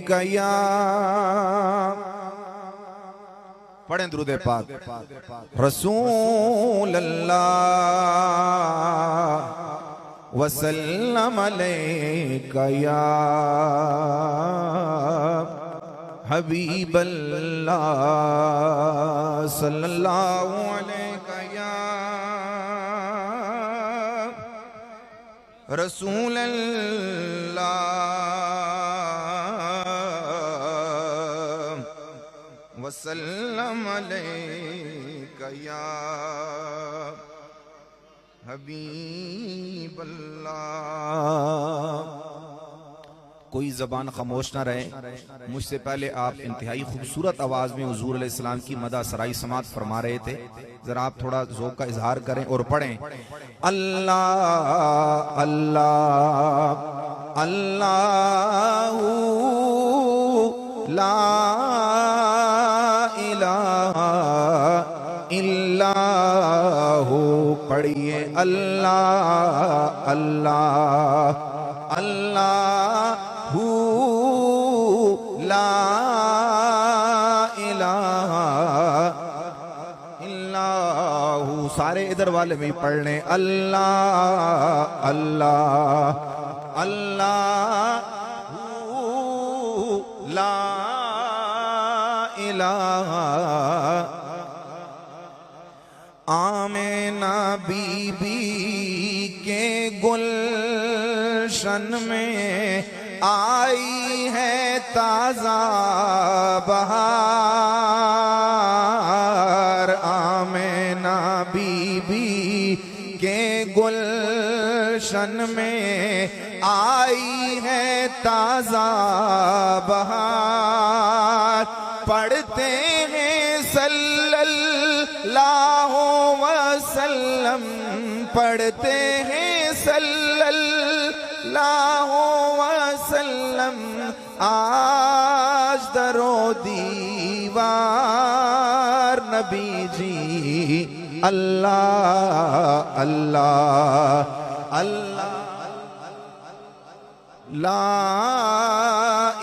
गया पढ़ें दुरूद पाक। रसूल अल्लाह वसल्लम अलैका या हबीब अल्लाह सल्लल्लाहु अलैका या रसूल अल्लाह वसल्लम अलैका या हबीब अल्लाह। कोई ज़बान खामोश ना रहे। मुझसे पहले आप इंतहाई खूबसूरत आवाज़ में हुज़ूर अलैहिस्सलाम की मदा सराई समात फरमा रहे थे। ज़रा आप थोड़ा ज़ौक़ का इजहार करें और पढ़ें अल्लाह अल्लाह अल्लाहू ला इलाहा इल्लाहू। पढ़िए अल्लाह अल्लाह अल्लाहू ला इलाहा इल्लाहू। सारे इधर वाले भी पढ़ लें अल्लाह अल्लाह अल्लाहू ला इलाहा। आमिना बीबी के गुलशन में आई है ताज़ा बहार। आमिना बीबी के गुलशन में आई है ताज़ा बहार। पढ़ते हैं सल्लल्लाहु वसल्लम, पढ़ते हैं सल्लल्लाहु वसल्लम आज दरो दीवार नबी जी। अल्लाह अल्लाह अल्लाह ला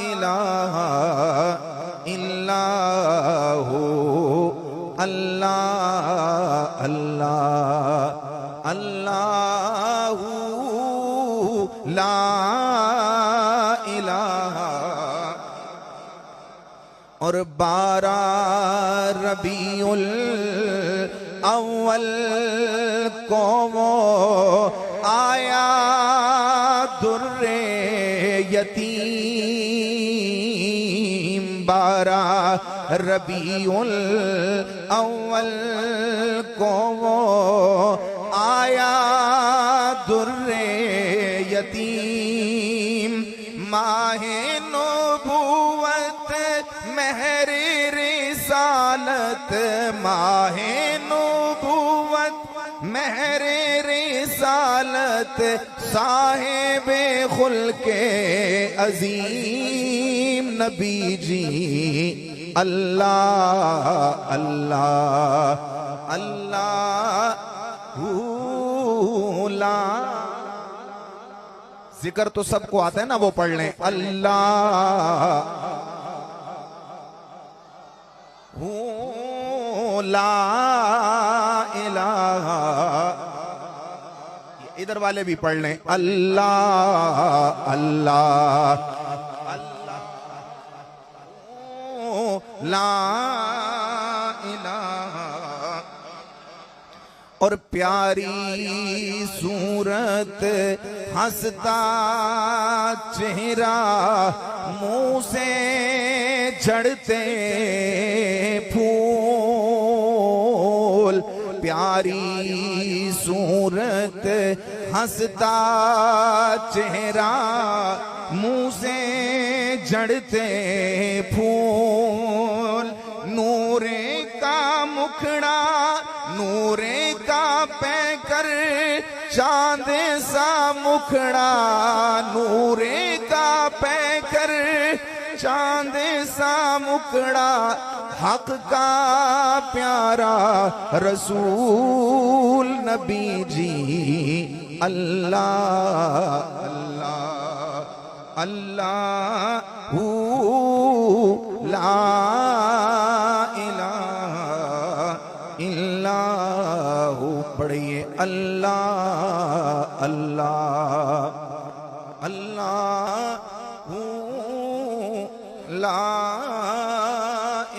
इलाहा इल्लाहू अल्लाह अल्लाह अल्लाहू ला इलाहा। और 12 रबीउल अव्वल को वो आया दुर्रे यतीम। 12 रबीउल अव्वल को वो आया दुर्रे यतीम। माहे नबूवत महर रिसालत, माहे नबूवत महर रिसालत साहिबे खुल्के अजीम नबी जी। अल्लाह अल्लाह अल्लाहू ला। जिक्र तो सबको आता है ना, वो पढ़ लें अल्लाह ला इलाहा। इधर वाले भी पढ़ लें अल्लाह अल्लाह ला इलाहा। और प्यारी सूरत हंसता चेहरा मुंह से झड़ते फूल। प्यारी सूरत हंसता चेहरा मुंह से झड़ते फूल। नूरे का मुखड़ा नूरे का पैकर चांद सा मुखड़ा। नूरे का पैकर चांद सा मुखड़ा। हक का प्यारा रसूल नबी जी। अल्लाह अल्लाह अल्लाहू ला इलाहा इल्लाहू। पढ़िए अल्लाह अल्लाह अल्लाहू ला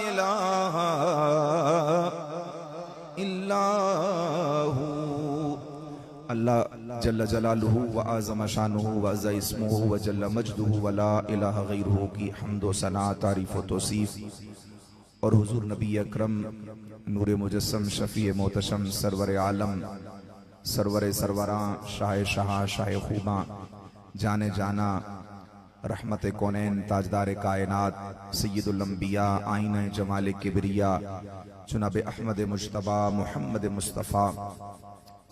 इलाहा इल्लाहू। अल्लाह जल्ल जलालुहु व आज़म शानुहु व अज़्ज़ा इस्मुहु व जल्ल मजदुहु व ला इलाहा गैरुहु की हम्द व सना तारीफ़ व तौसीफ़। और हुज़ूर नबी अकरम नूर मुजस्सम शफ़ी मोहतशम सरवर आलम सरवर सरवरां शाह शाह शाह खूबा जाने जाना रहमत कौनैन ताजदार कायनात सय्यदुल अंबिया आईना जमाल किबरिया जनाब अहमद मुज्तबा मोहम्मद मुस्तफ़ा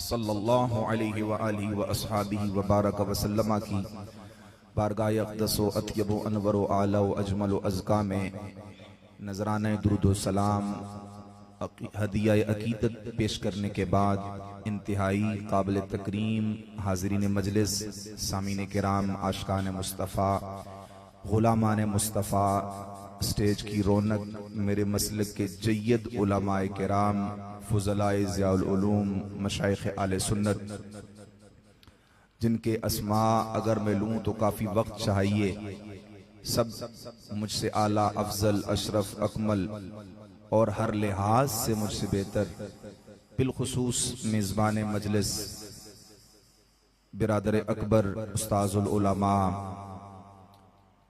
सल्लल्लाहु अलैहि व आलिहि व अस्हाबिहि व बारक व सल्लमा की बारगाह अक़दस व अत्यब व अनवर व आला व अजमल व अज़का में नजराना दुरूद व सलाम हदिया अकीदत पेश करने के बाद इंतहाई काबिल तकरीम हाज़रीन मजलिस सामीन किराम आशिकान मुस्तफ़ा गुलामान मुस्तफ़ा स्टेज की रौनक मेरे मसलक के जय्यद उलमाए किराम फुज़लाए ज़ियाउल उलूम मशाइख़ आले सुन्नत जिनके अस्मा अगर मैं लूँ तो काफ़ी वक्त चाहिए, सब मुझसे आला अफजल अशरफ अकमल और हर लिहाज से मुझसे बेहतर, बिलखुसूस मेज़बान मजलिस बिरादर अकबर उस्ताजुल उलमा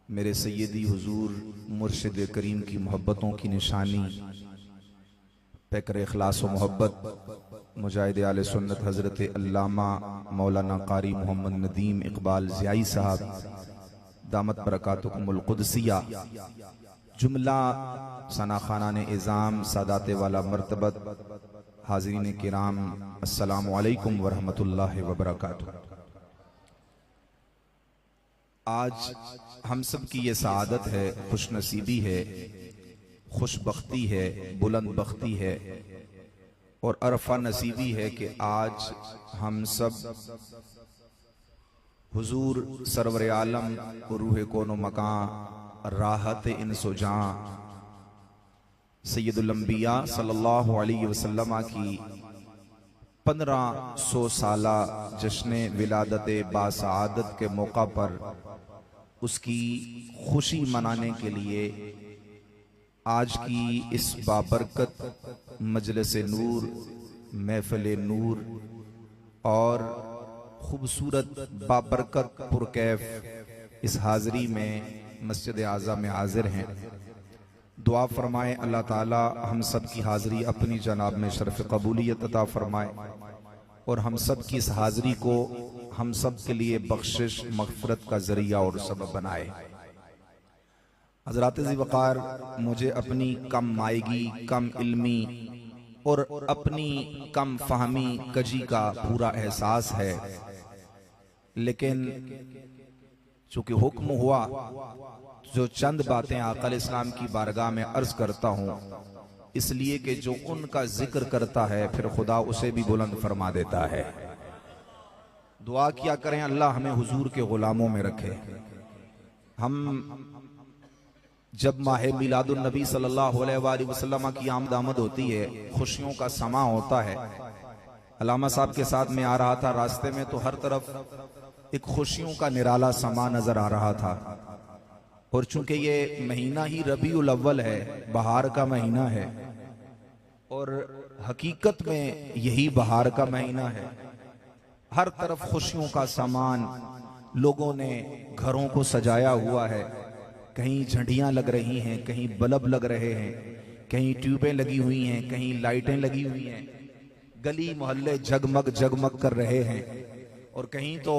मेरे सैयदी हुजूर मुर्शिद करीम की मोहब्बतों की निशानी पैकर इखलास व मोहब्बत मुजाहिद आले सुन्नत हज़रत अल्लामा मौलाना कारी मोहम्मद नदीम इकबाल ज़ियाई साहब दामत बरकातुहुमुल कुदसिया जुमला सना खाना ने इज़ाम सादाते वाला मर्तबत हाज़रीन किराम अस्सलामु अलैकुम व रहमतुल्लाहि व बरकातुहू। आज हम सब की ये सआदत है, खुशनसीबी है, खुशबख्ती है, बुलंदबख्ती है और अरफा नसीबी है कि आज हम सब हुजूर सरवर आलम रूह कोनो मकान राहत इंसो जां सैयदुल अंबिया सल्लल्लाहु अलैहि वसल्लम की 1500 साला जश्न विलादत बासआदत के मौका पर उसकी खुशी मनाने के लिए आज की इस बाबरकत मजलिस नूर महफिल नूर और खूबसूरत बाबरकत पुरकैफ इस हाज़री में मस्जिद आज़ा में हाजिर हैं। दुआ फरमाए अल्लाह ताला हम सब की हाज़री अपनी जनाब में शरफ़ कबूलियत अता फरमाए और हम सब की इस हाज़री को हम सब के लिए बख्शिश मग़फ़िरत का ज़रिया और सबब बनाए। हज़रात ज़ी वक़ार, मुझे अपनी कम मायगी, कम इल्मी और अपनी कम फहमी कजी का पूरा एहसास है, लेकिन चूंकि हुक्म हुआ जो चंद बातें आक़ा इस्लाम की बारगाह में अर्ज करता हूँ, इसलिए कि जो उनका जिक्र करता है फिर खुदा उसे भी बुलंद फरमा देता है। दुआ किया करें अल्लाह हमें हुजूर के गुलामों में रखे। हम जब माह मिलादुन नबी सल्लल्लाहु अलैहि वसल्लम की आमद होती है, खुशियों का समा होता है। अल्लामा साहब के साथ में आ रहा था, रास्ते में तो हर तरफ एक खुशियों का निराला समा नजर आ रहा था। और चूंकि ये महीना ही रबीउल अव्वल है, बहार का महीना है और हकीकत में यही बहार का महीना है, हर तरफ खुशियों का सामान, लोगों ने घरों को सजाया हुआ है, कहीं झंडियां लग रही हैं, कहीं बल्ब लग रहे हैं, कहीं ट्यूबें लगी हुई हैं, कहीं लाइटें लगी हुई हैं, गली मोहल्ले जगमग जगमग कर रहे हैं और कहीं तो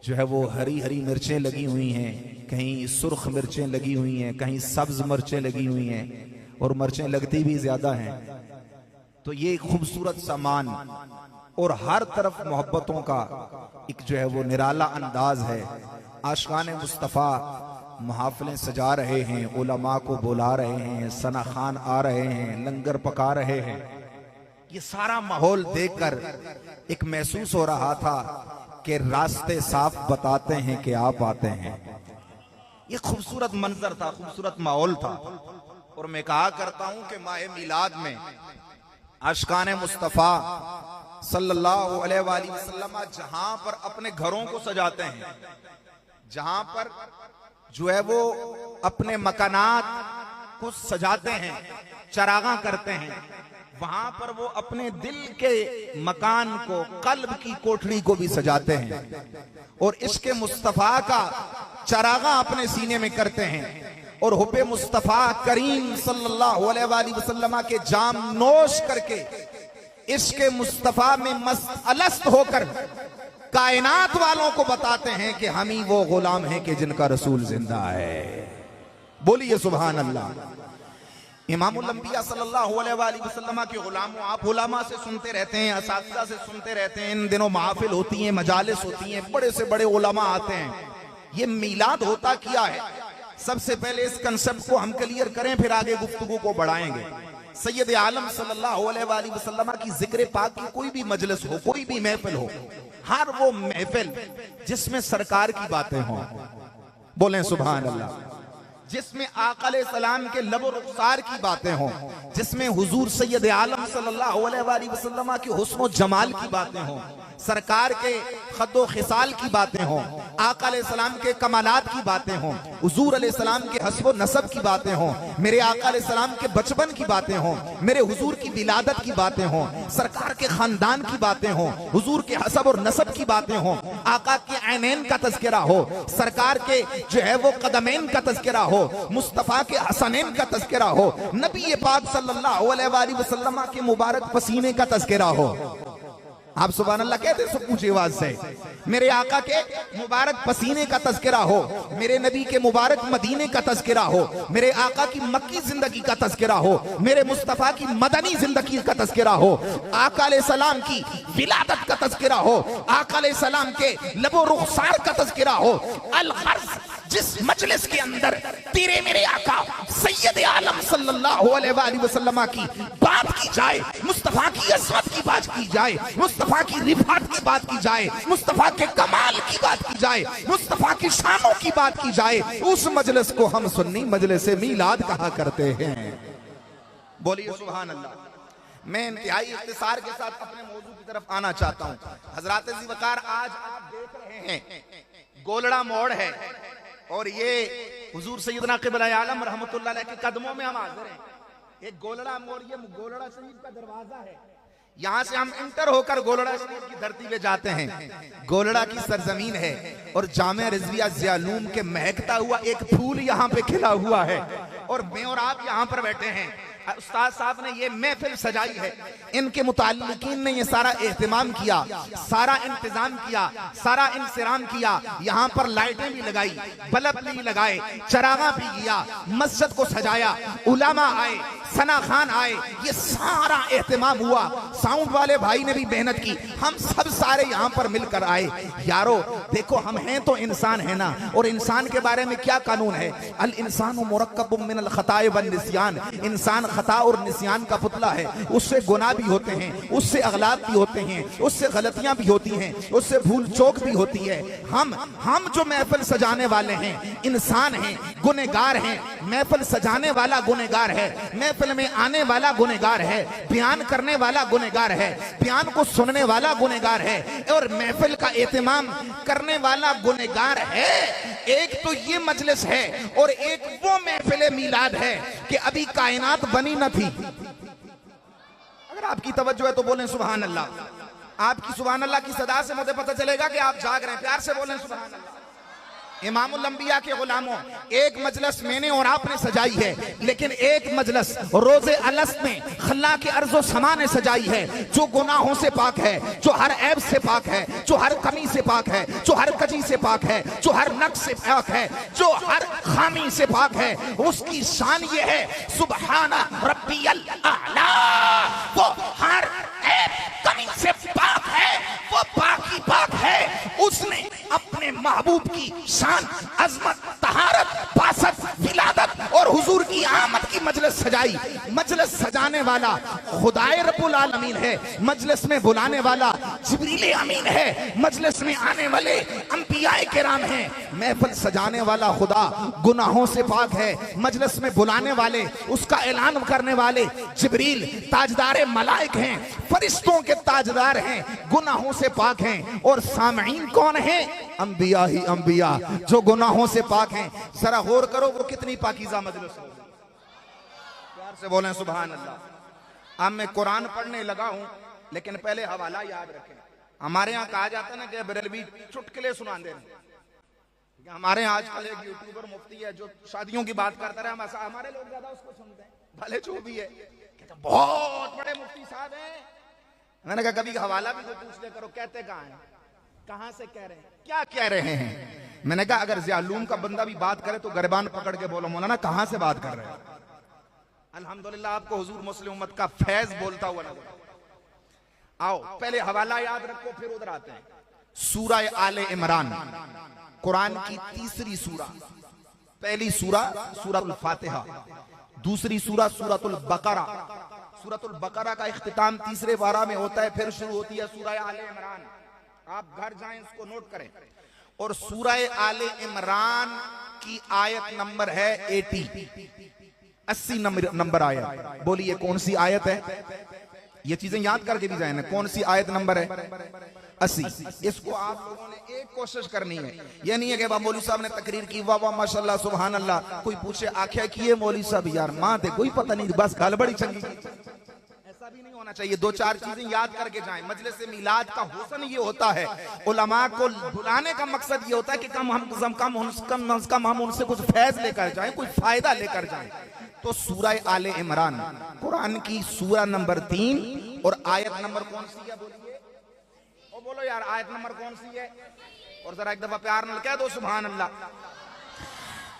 जो है वो हरी हरी मिर्चें लगी हुई हैं, कहीं सुर्ख मिर्चें लगी हुई हैं, कहीं सब्ज मिर्चें लगी हुई हैं और मिर्चें लगती भी ज्यादा हैं। तो ये खूबसूरत सामान और हर तरफ मोहब्बतों का एक जो है वो निराला अंदाज है। आशिकाने मुस्तफ़ा महफिलें सजा रहे हैं, उलमा को बुला रहे हैं, सना खान आ रहे हैं, लंगर पका रहे हैं। ये सारा माहौल देखकर एक महसूस हो रहा था कि रास्ते साफ बताते हैं कि आप आते हैं। ये खूबसूरत मंजर था, खूबसूरत माहौल था। और मैं कहा करता हूं कि माह मिलाद में आशिकान मुस्तफा सल्लल्लाहु अलैहि वसल्लम जहां पर अपने घरों को सजाते हैं, जहां पर जो है वो अपने मकानात को सजाते हैं, चरागा करते हैं, वहां पर वो अपने दिल के मकान को, कल्ब की कोठरी को भी सजाते हैं और इश्क़ मुस्तफा का चरागा अपने सीने में करते हैं और हुब्बे मुस्तफा करीम सल्लल्लाहु अलैहि वसल्लम के जाम नोश करके इश्क़ मुस्तफा में मस्त अलस्त होकर कायनात वालों को बताते हैं कि हम ही वो गुलाम हैं कि जिनका रसूल जिंदा है। बोलिए सुभान अल्लाह। इमामुल अंबिया सल्लल्लाहु अलैहि वसल्लम के गुलामों, आप उलमा से सुनते रहते हैं, असातिज़ा से सुनते रहते हैं, इन दिनों महफिल होती हैं, मजालिस होती हैं, बड़े से बड़े उलमा आते हैं। ये मीलाद होता क्या है, सबसे पहले इस कंसेप्ट को हम क्लियर करें, फिर आगे गुफ्तगू को बढ़ाएंगे। सैयद आलम सल्लल्लाहु अलैहि वसल्लम की जिक्र पाक की कोई भी मजलिस हो, कोई भी महफिल हो, हर वो महफिल जिसमें सरकार की बातें हों, बोलें सुभान अल्लाह, जिसमें आका अलैहिस्सलाम के लब और रुखसार की बातें हों, जिसमें हुजूर सैयद आलम सल्लल्लाहु अलैहि वसल्लम के हुस्न और जमाल की बातें हों, सरकार के खद्दो खिसाल की बातें हों, आका अलैहिस्सलाम के कमालात की बातें हों, हुजूर अलैहिस्सलाम के हस्ब नसब की बातें हों, मेरे आका अलैहिस्सलाम के बचपन की बातें हों, मेरे हुजूर की विलादत की बातें हों, सरकार के खानदान की बातें हों, हुजूर के हस्ब और नसब की बातें हों, आका के ऐनैन का तज़किरा हो, सरकार के जो है वो कदमैन का तज़किरा हो, मुस्तफा के हसनैन का तज़किरा हो, नबी पाक सल्लल्लाहु अलैहि वसल्लम के मुबारक पसीने का तज़किरा हो। आप सुभान अल्लाह कहते हैं ऊंची आवाज से, मेरे आका के मुबारक पसीने का तज़किरा हो, मेरे नबी के मुबारक मदीने का तज़किरा हो, मेरे आका की मक्की जिंदगी का तज़किरा हो, मेरे मुस्तफा की मदनी जिंदगी का तज़किरा हो, आका अलैहिस्सलाम की विलादत का तज़किरा हो, आका अलैहिस्सलाम के लबो रुखसार का तज़किरा हो। अल-गर्ज़ जिस मजलिस के अंदर तेरे मेरे आका सैयद आलम सल्लल्लाहु अलैहि वसल्लम की बात की जाए, मुस्तफा की अज़मत की बात की जाए, मुस्तफा की रिफात की बात की जाए, मुस्तफा के कमाल की बात की जाए, मुस्तफा की शानों की बात की जाए, उस मजलिस को हम सुन्नी मजलिस मीलाद कहा करते हैं। बोलिए सुभान अल्लाह। मैं इंतहाई इख्तिसार के साथ अपने मौजू की तरफ आना चाहता हूँ। हजरात ज़िवकार, आज आप देख रहे हैं गोलड़ा मोड़ है और ये हुजूर सैयदना क़िबला आलम रहमतुल्लाह अलैह के कदमों में हम हाजिर हैं। एक गोलड़ा मोड़, ये गोलड़ा शरीफ का दरवाजा है, यहाँ से हम इंटर होकर गोलड़ा शरीफ की धरती पे जाते हैं। गोलड़ा की सरजमीन है और जामिया रिजविया ज़ियालूम के महकता हुआ एक फूल यहाँ पे खिला हुआ है और मैं और आप यहाँ पर बैठे हैं। उस्ताद साहब ने ये महफिल सजाई है, इनके मुताल्लिकीन ने ये सारा एहतमाम किया, सारा इंतजाम किया, सारा इंतजाम किया, यहाँ पर लाइटें भी लगाई, बल्ब भी लगाए, चरागा भी किया, मस्जिद को सजाया, उलामा आए, सना खान आए, ये सारा एहतमाम हुआ। साउंड वाले भाई ने भी मेहनत की, हम सब सारे यहाँ पर मिलकर आए। यारो देखो, हम हैं तो इंसान है ना, और इंसान के बारे में क्या कानून है, अल इंसानु मुरक्कबुम मिनल खताए वन निस्यान, इंसान खता और निस्यान का पुतला है, उससे गुनाह भी होते हैं, उससे अगलात भी होते हैं, उससे गलतियां भी होती हैं, उससे भूल चूक भी होती है। हम जो महफिल सजाने वाले हैं इंसान हैं, गुनहगार हैं। महफिल सजाने वाला गुनहगार है, महफिल में आने वाला गुनहगार है, बयान करने वाला गुनहगार है, बयान को सुनने वाला गुनहगार है और महफिल का एहतमाम करने वाला गुनहगार है। एक तो ये मजलिस है और एक वो महफिल मीलाद है कि अभी कायनात बनी न थी। अगर आपकी तवज्जो है तो बोलें सुभान अल्लाह। आपकी सुभान अल्लाह की सदा से मुझे पता चलेगा कि आप जाग रहे हैं। प्यार से बोलें सुभान अल्लाह। इमामुल अंबिया के गुलामों, एक मजलिस मैंने और आपने सजाई है, लेकिन एक मजलिस रोजे अलस्त में खल्ला के अर्जो समा ने सजाई है, जो गुनाहों से पाक है, जो हर ऐब से पाक है, जो हर कमी से पाक है, जो हर कजी से पाक है, जो हर नक्स से पाक है, जो हर खामी से पाक है। उसकी शान ये है सुबहाना रब्बियल आला, वो हर ऐब कमी से पाक है, वो पाकी पाक है। उसने अपने महबूब की शान, अजमत, तहारत, पासत, विलादत और हुजूर की आमद की मजलिस सजाई। मजलिस सजाने वाला खुदाए रब्बुल आलमीन है, मजलिस में बुलाने वाला जिब्रील अमीन है, मजलिस में आने वाले अंबिया किराम हैं, महफिल सजाने वाला खुदा गुनाहों से पाक है, मजलिस में बुलाने वाले उसका ऐलान करने वाले जिब्रील ताजदार मलाइक हैं, फरिश्तों के ताजदार हैं, गुनाहों से पाक हैं। और सामईन कौन है? अंबिया ही अंबिया जो गुनाहों से पाक हैं। जरा गौर करो वो कितनी पाकीज़ा मजलिस हो। प्यार से बोलें सुभान अल्लाह। अब मैं कुरान पढ़ने लगा हूं, लेकिन पहले हवाला याद रखें। हमारे यहाँ कहा जाता है ना कि बरेलवी चुटकुले सुना दे। हमारे यहाँ आजकल एक यूट्यूबर मुफ्ती है जो शादियों की बात करता रहे, हमारे लोग ज्यादा उसको सुनते हैं, भले जो भी है, बहुत बड़े मुफ्ती साहब हैं। मैंने कहा कभी हवाला भी तो पूछ ले करो, कहते कहाँ हैं, कहां से कह रहे हैं, क्या कह रहे हैं। मैंने कहा अगर ज़ियालूम का बंदा भी बात करे तो गरबान पकड़ के बोलो मौलाना कहां से बात कर रहे हैं। अल्हम्दुलिल्लाह आपको हुजूर मुस्लिम उम्मत का फैज बोलता हुआ नजर। आओ पहले हवाला याद रखो, फिर उधर आते हैं। सूरह आले इमरान कुरान की तीसरी सूरा। पहली सूरा सूरतुल फातिहा, दूसरी सूरा सूरतुल बकरा। सूरतुल बकरा का इख्तिताम तीसरे पारा में होता है, फिर शुरू होती है सूरह आले इमरान। आप घर जाएं इसको नोट करें। और सूरह आले इमरान की आयत नंबर है 80 नंबर आयत। बोलिए कौन सी आयत है? ये चीजें याद करके भी जाए ना, कौन सी आयत नंबर है? 80। इसको आप लोगों ने एक कोशिश करनी है। ये नहीं है कि मौलवी साहब ने तकरीर की, वाह वाह माशाल्लाह सुभान अल्लाह, कोई पूछे आख्या किए मौलवी साहब, यार माँ थे कोई पता नहीं, बस गाल बड़ी चंगी। ऐसा भी नहीं होना चाहिए। दो चार चीजें याद करके जाएं। मजलिस से मिलाद का हुस्न ये होता है, उलमा को बुलाने का मकसद ये होता है कि कम हम उनसे कुछ फैज लेकर जाएं, कुछ फायदा लेकर जाएं। तो सूरह आले इमरान कुरान की सूरा नंबर 3 और आयत नंबर कौन सी है? बोलिए, ओ बोलो यार, आयत नंबर कौन सी है? और जरा एक दफा प्यार न कह दो सुभान अल्लाह।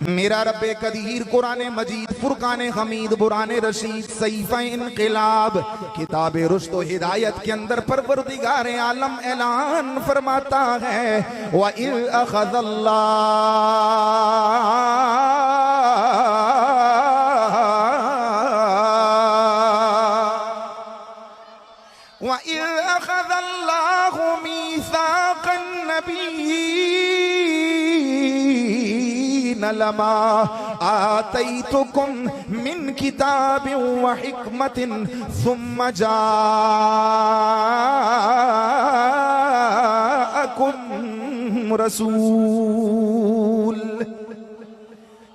मेरा रब्बे कदीर कुरान मजीद फुरकान हमीद बुरान रशीद सहीफा इनक़िलाब किताब रुश्द व हिदायत के अंदर परवरदिगार आलम ऐलान फरमाता है, व इज़ अख़ज़ल्लाहु मीसाक़न नबिय्यीन लमा आतैतुकुम मिन किताबिन व हिकमतिन सुम्मा जाअकुम रसूल।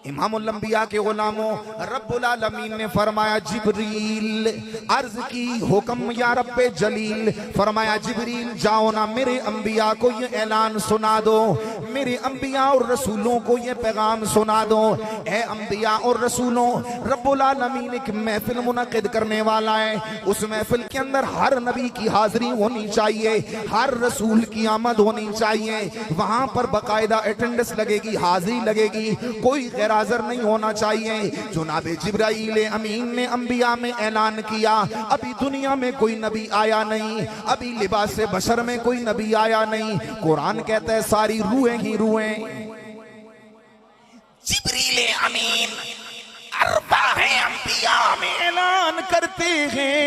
इमामुल अंबिया के गुलामों, रब्बुल आलमीन ने फरमाया जिब्रील, अर्ज की हुक्म या रब्बे जलील, फरमाया जिब्रील जाओ ना मेरे अंबिया को ये ऐलान सुना दो, मेरे अंबिया और रसूलों को ये पैगाम सुना दो। ए अंबिया और रसूलों, रब्बुल आलमीन एक महफिल मुनक़िद करने वाला है। उस महफिल के अंदर हर नबी की हाजिरी होनी चाहिए, हर रसूल की आमद होनी चाहिए। वहां पर बाकायदा अटेंडेंस लगेगी, हाजिरी लगेगी, कोई गैर हाजिर नहीं होना चाहिए। जुनाबे जिब्राइल अमीन ने अंबिया में ऐलान किया, अभी दुनिया में कोई नबी आया नहीं, अभी लिबास बशर में कोई नबी आया नहीं। कुरान कहता है सारी रूहें ही रूहें जिब्रील अमीन अरबा है अंबिया में ऐलान करते हैं,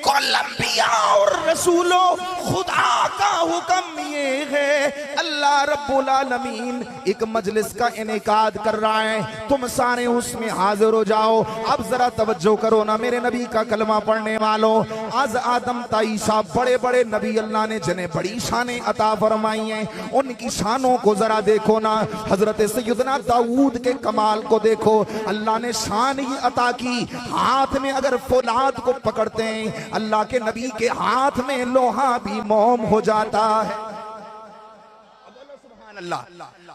कुल अंबिया और रसूलों खुदा का हुक्म ये है। अल्लाह रब्बुल आलमीन एक मजलिस का इनेकाद कर रहा है, तुम सारे उसमें हाजिर हो जाओ। अब जरा तवज्जो करो ना मेरे नबी का कलमा पढ़ने वालों। आज आदम ताई साहब बड़े बड़े नबी अल्लाह ने जिन्हें बड़ी शानें अता फरमाई हैं, उनकी शानों को जरा देखो ना। हजरत सैयदना दाऊद के कमाल को देखो, अल्लाह ने शान ही अता की। हाथ में अगर फौलाद को पकड़ते हैं, अल्लाह के नबी के हाथ में लोहा भी मोम हो जाता है। अल्लाह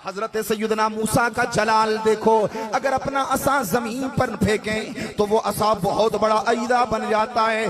हजरत सैयदना मूसा का जलाल देखो, अगर अपना असा जमीन पर फेंकें तो वो असा बहुत बड़ा अईदा बन जाता है।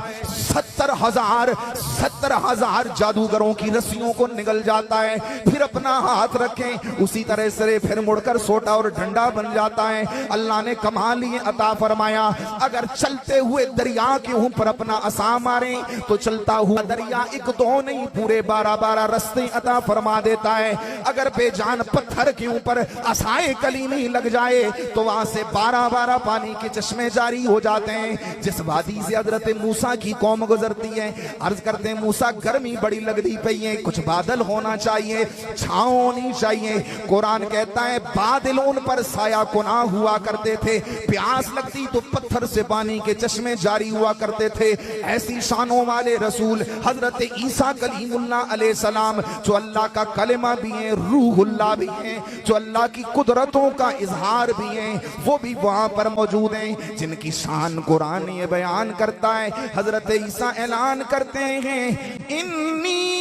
70,000 जादूगरों की रस्सियों को निगल जाता है। फिर अपना हाथ रखें, उसी तरह से फिर मुड़कर सोटा और डंडा बन जाता है। अल्लाह ने कमाल ये अता फरमाया, अगर चलते हुए दरिया के ऊपर अपना असा मारे तो चलता हुआ दरिया एक दो नहीं पूरे 12 रस्ते अता फरमा देता है। अगर बेजान पत्थर के ऊपर असाए कलीमी लग जाए तो वहां से 12 पानी के चश्मे जारी हो जाते हैं। जिस वादी से हजरत मूसा की कौम गुजर गुजरती है। अर्ज करते हैं मूसा गर्मी बड़ी लगती पई है, कुछ बादल होना चाहिए, छांव होनी चाहिए। कुरान कहता है बादल उन पर साया कुना हुआ करते थे, प्यास लगती तो पत्थर से पानी के चश्मे जारी हुआ करते थे। ऐसी शानों वाले रसूल हजरत ईसा कलीमुल्लाह अलैहिस्सलाम जो अल्लाह का कलेमा भी है, रूहुल्लाह भी है, जो अल्लाह की कुदरतों का इजहार भी है, वो भी वहां पर मौजूद हैं, जिनकी शान कुरान ये बयान करता है। हजरत ईसा ऐलान करते हैं इन्नी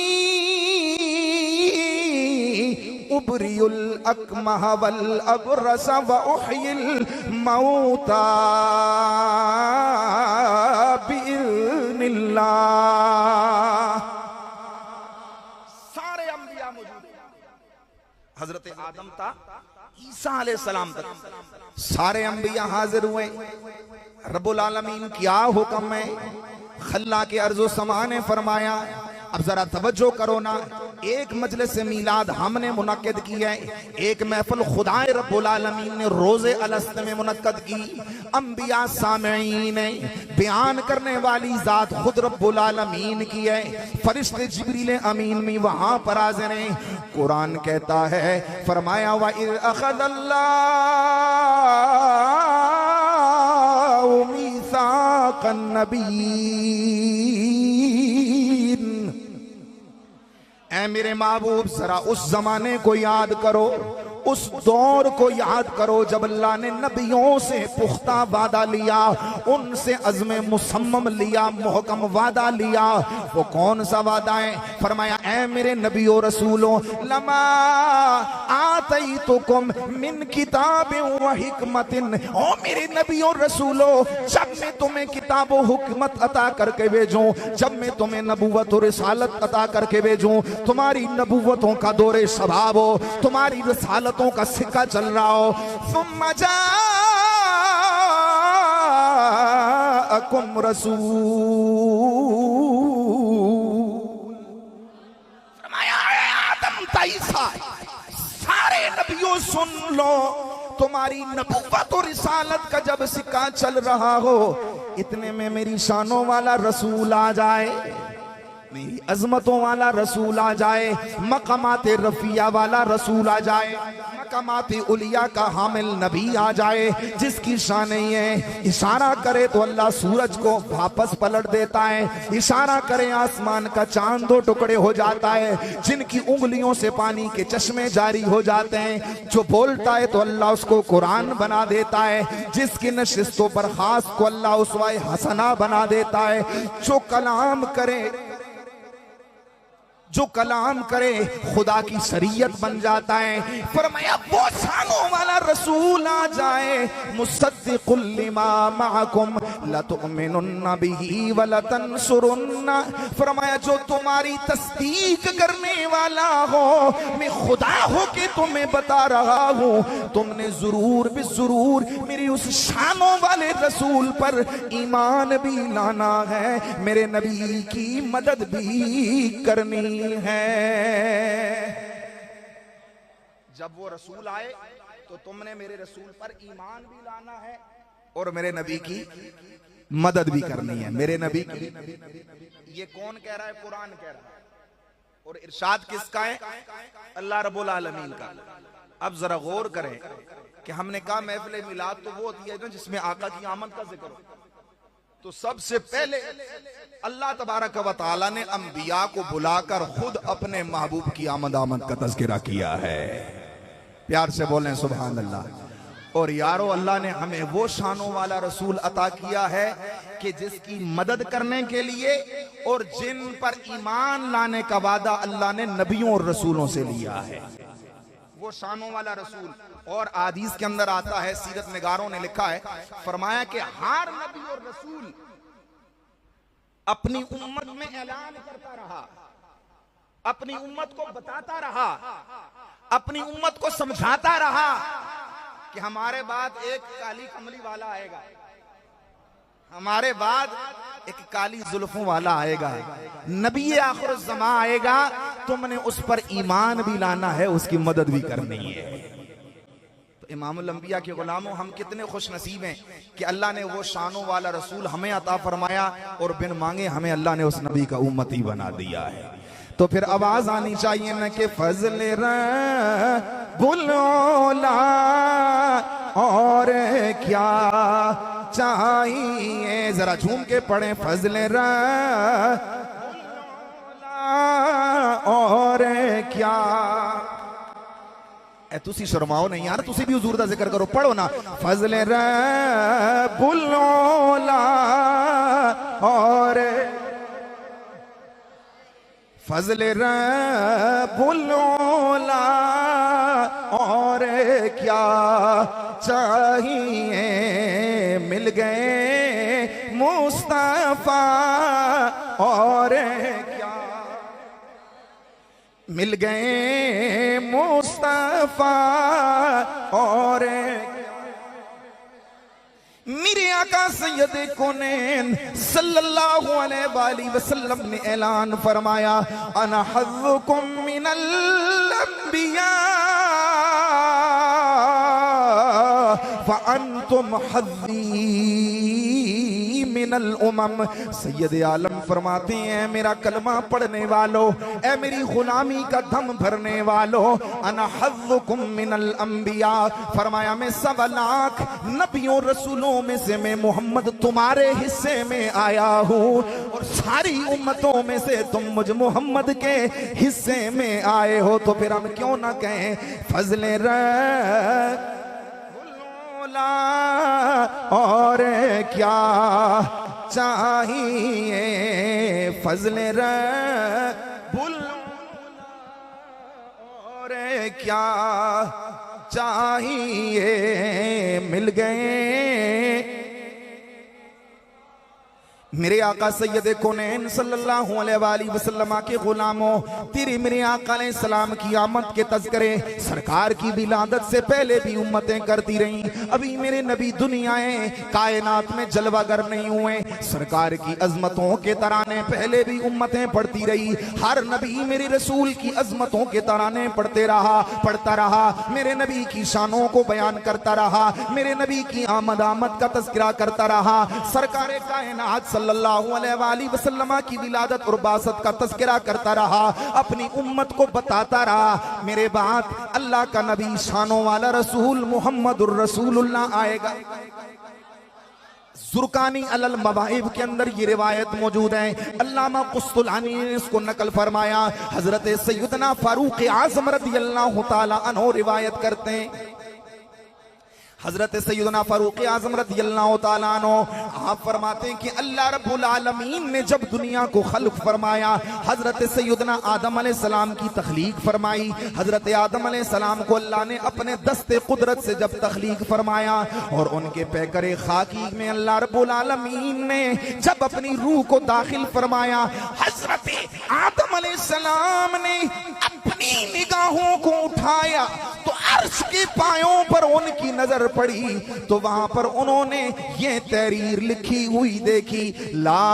उबरियुल अकमह वल अबरस व उहयिल मौता बिइज़्निल्लाह। सारे अंबिया मौजूद हैं, हजरत आदम था ईसा अलैहिस्सलाम तक सारे अंबिया हाजिर हुए। रब्बुल आलमीन क्या हुक्म है, खल्ला के अर्ज़ो समा ने फरमाया। अब जरा तवज्जो करो ना, एक मजलिस मीलाद हमने मुनक्किद की है, एक महफिल खुदाए रब्बुल आलमीन ने रोज़े अलस्त में मुनक्किद की। अंबिया सामईन ने बयान करने वाली जात खुद रब्बुल आलमीन की है, फरिश्ते जिब्रील अमीन भी वहां पर हाजिर हैं। कुरान कहता है फरमाया व इज़ अख़ज़ल्लाहु मीसाक़न नबिय्यीन। ऐ मेरे महबूब जरा उस जमाने को याद करो, उस दौर को याद करो जब अल्लाह ने नबियों से पुख्ता वादा लिया, उनसे अज़्म मुसम्मम लिया, मुहकम वादा लिया। वो कौन सा वादा है? फरमाया ऐ मेरे नबियों रसूलों लमा आतैतुकुम मिन किताबिन व हिकमतिन, ओ मेरे नबियों रसूलों जब मैं तुम्हें किताब व हुकमत अता करके भेजूं, जब मैं तुम्हें नबुव्वत और रिसालत अता करके भेजूं, तुम्हारी नबुव्वतों का दौरे शबाब हो, तुम्हारी रिसालतों का सिक्का चल रहा हो, सुम्मा जाअकुम रसूल। फरमाया आदम ईसा सारे नबियों सुन लो, तुम्हारी नबुव्वत और रिसालत का जब सिक्का चल रहा हो, इतने में मेरी शानों वाला रसूल आ जाए, मेरी अजमतों वाला रसूल आ जाए, मकामाते रफिया वाला रसूल आ जाए, मकामाते उलिया का हामिल नबी आ जाए, जिसकी शान है इशारा करे तो अल्लाह सूरज को वापस पलट देता है, इशारा करे आसमान का चांद दो टुकड़े हो जाता है, जिनकी उंगलियों से पानी के चश्मे जारी हो जाते हैं, जो बोलता है तो अल्लाह उसको कुरान बना देता है, जिसकी नशिस्तों पर खास को अल्लाह उसवाए हसना बना देता है, जो कलाम करे खुदा की शरीयत बन जाता है। फरमाया वो शानों वाला रसूल आ जाए, मुसद्दिकुल लिमा मअकुम लतुमिनुन्ना बिही व लतंसुरुन्ना। फरमाया जो तुम्हारी तस्दीक करने वाला हो, मैं खुदा हो के तुम्हें बता रहा हूँ, तुमने जरूर भी जरूर मेरी उस शानों वाले रसूल पर ईमान भी लाना है, मेरे नबी की मदद भी करनी है। जब वो रसूल आए तो तुमने मेरे रसूल पर ईमान भी लाना है और मेरे नबी की मदद भी करनी है। मेरे नबी की, ये कौन कह रहा है? कुरान कह रहा है। और इरशाद किसका है? अल्लाह रब्बुल आलमीन का। अब जरा गौर करें कि हमने कहा महफिल मिलाद तो वो होती है ना जिसमें आका की आमद का जिक्र हो, तो सबसे पहले अल्लाह तबारक व तआला ने अंबिया को बुलाकर खुद अपने महबूब की आमद का तज़किरा किया है। प्यार से बोलें सुभान अल्लाह। और यारो अल्लाह ने हमें वो शानों वाला रसूल अता किया है कि जिसकी मदद करने के लिए और जिन पर ईमान लाने का वादा अल्लाह ने नबियों और रसूलों से लिया है, वो शानों वाला रसूल। और हदीस के अंदर आता है, सीरत निगारों ने लिखा है, फरमाया कि हर नबी और रसूल अपनी उम्मत में ऐलान करता रहा, अपनी उम्मत को बताता रहा, अपनी उम्मत को समझाता रहा कि हमारे बाद एक काली कमली वाला आएगा, हमारे बाद एक काली जुल्फों वाला आएगा, नबी आखिर ज़मा आएगा, तुमने उस पर ईमान भी लाना है, उसकी मदद भी करनी है। तो इमामुल अंबिया के गुलामों, हम कितने खुश नसीब हैं कि अल्लाह ने वो शानों वाला रसूल हमें अता फरमाया और बिन मांगे हमें अल्लाह ने उस नबी का उम्मती बना दिया है। तो फिर आवाज आनी चाहिए न कि फजल बुलोला और क्या चाहिए, जरा झूम के पढ़े फजल और क्या। तुसी शर्माओ नहीं यार, तुसी भी हुजूर दा जिक्र करो, पढ़ो ना फजल बुलोला और फजल बुलोला और क्या चाहिए, मिल गए मुस्तफा और क्या, मिल गए मुस्तफा और मेरे आका सैयद कौनैन सल्लल्लाहु अलैहि वसल्लम ने ऐलान फरमाया, अना हज़्ज़ुकुम मिनल अंबिया व अंतुम हज़्ज़ी मिनल उमम। सैयद आलम फरमाते हैं, मेरा कलमा पढ़ने वालों, ए मेरी गुलामी का दम भरने वालों, अना हज़्ज़ुकुम मिनल अंबिया, फरमाया मैं 1.25 लाख नबियों रसूलों में से मैं मोहम्मद तुम्हारे हिस्से में आया हूँ और सारी उम्मतों में से तुम मुझ मोहम्मद के हिस्से में आए हो। तो फिर हम क्यों ना कहें फजले और क्या चाहिए, फजले और क्या चाहिए, मिल गए मेरे आका सैयद कौनैन सल्लल्लाहु अलैहि वसल्लम के गुलामों, तेरे मेरे आका अलैहि सलाम की आमद के तज़किरे सरकार की विलादत से पहले भी उम्मतें करती रहीं। अभी मेरे नबी दुनियाए कायनात में जलवागर नहीं हुए, सरकार की अजमतों के तराने पहले भी उम्मतें पढ़ती रही। हर नबी मेरे रसूल की अजमतों के तराने पढ़ता रहा, मेरे नबी की शानों को बयान करता रहा, मेरे नबी की आमद का तज़किरा करता रहा। सरकार कायनात सल्लल्लाहु अलैहि वसल्लम की विलादत और बासत का तज़किरा करता रहा, अपनी उम्मत को बताता रहा मेरे बाद अल्लाह का नबी शानों वाला रसूल मुहम्मदुर रसूलुल्लाह आएगा। ज़ुरकानी अलल मवाहिब के अंदर ये रिवायत मौजूद है, अल्लामा कुस्तुलानी ने इसको नकल फरमाया। हजरत सैयदना फारूक आज़म रज़ियल्लाहु ताला अन्हु रिवायत करते हैं, हजरत सैयदना फारूक आज़म रज़ियल्लाहु ताला अन्हु आप फरमाते हैं कि अल्लाह रब्बुल आलमीन ने जब दुनिया को खल्क फरमाया, हजरत सैयदना आदम अलैहिस्सलाम की तख्लीक फरमाई। हजरत आदम अलैहिस्सलाम को अल्लाह ने अपने दस्ते कुदरत से जब तख्लीक फरमाया और उनके पैकरे खाकी में अल्लाह रब्बुल आलमीन ने जब अपनी रूह को दाखिल फरमाया, हजरत आदम अलैहिस्सलाम ने अपनी निगाहों को उठाया तो अर्श के पायों पर उनकी नजर पड़ी, तो वहां पर उन्होंने ये तहरीर लिखी हुई देखी, ला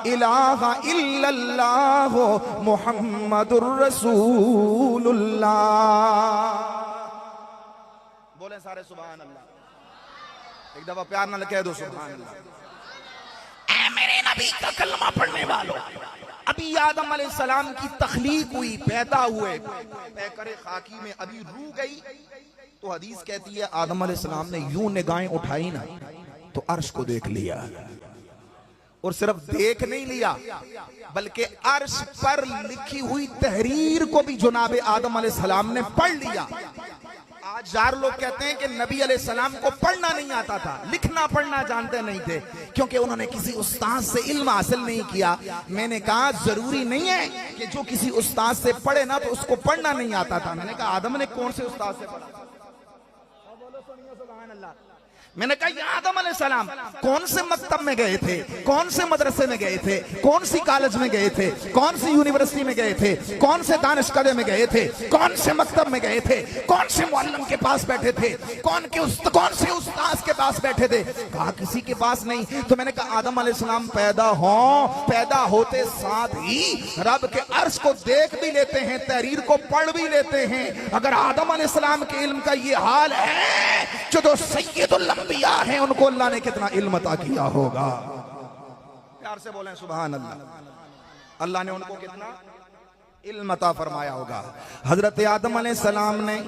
इलाहा इल्लल्लाह मुहम्मदुर रसूलुल्लाह। बोले सारे सुभान अल्लाह, एक दफा प्यार न कह दो सुभान अल्लाह। ऐ मेरे नबी का कलमा पढ़ने वालों, अभी आदम अलैहिस्सलाम की तख्लीक हुई, पैदा हुए, पैकरे खाकी में अभी रूह गई तो हदीस कहती है आदम अलैहिस्सलाम ने यूं निगाहें उठाई ना तो अर्श को देख लिया, और सिर्फ देख नहीं लिया बल्कि अर्श पर लिखी हुई तहरीर को भी जनाब आदम अलैहिस्सलाम ने पढ़ लिया। आज 4 लोग कहते हैं कि नबी अलैहिस्सलाम को पढ़ना नहीं आता था, लिखना पढ़ना जानते नहीं थे, क्योंकि उन्होंने किसी उस्ताद से इल्म हासिल नहीं किया। मैंने कहा जरूरी नहीं है कि जो किसी उस्ताद से पढ़े ना तो उसको पढ़ना नहीं आता था। मैंने कहा आदम ने कौन से उस्ताद से पढ़ा? बोलो सुनिए सुभान अल्लाह। मैंने कहा या आदम अलैहिस्सलाम कौन से मकतब में गए थे, कौन से मदरसे में गए थे, कौन सी कॉलेज में गए थे, कौन सी यूनिवर्सिटी में गए थे, कौन से दानिशकदे में गए थे, कौन से मकतब में गए थे, कौन से मुअल्लिम के पास बैठे थे, कौन से उस्ताद के पास बैठे थे? कहा किसी के पास नहीं। तो मैंने कहा आदम अलैहिस्सलाम पैदा होते साथ ही रब के अर्श को देख भी लेते हैं, तहरीर को पढ़ भी लेते हैं। अगर आदम अलैहिस्सलाम के इल्म का ये हाल है, जो सैयदुल अंबिया हैं, उनको अल्लाह ने कितना इल्म अता किया होगा। प्यार से बोलें सुभान अल्लाह। अल्लाह ने उनको कितना इल्म अता फरमाया होगा। हजरत आदम अलैहिस्सलाम ने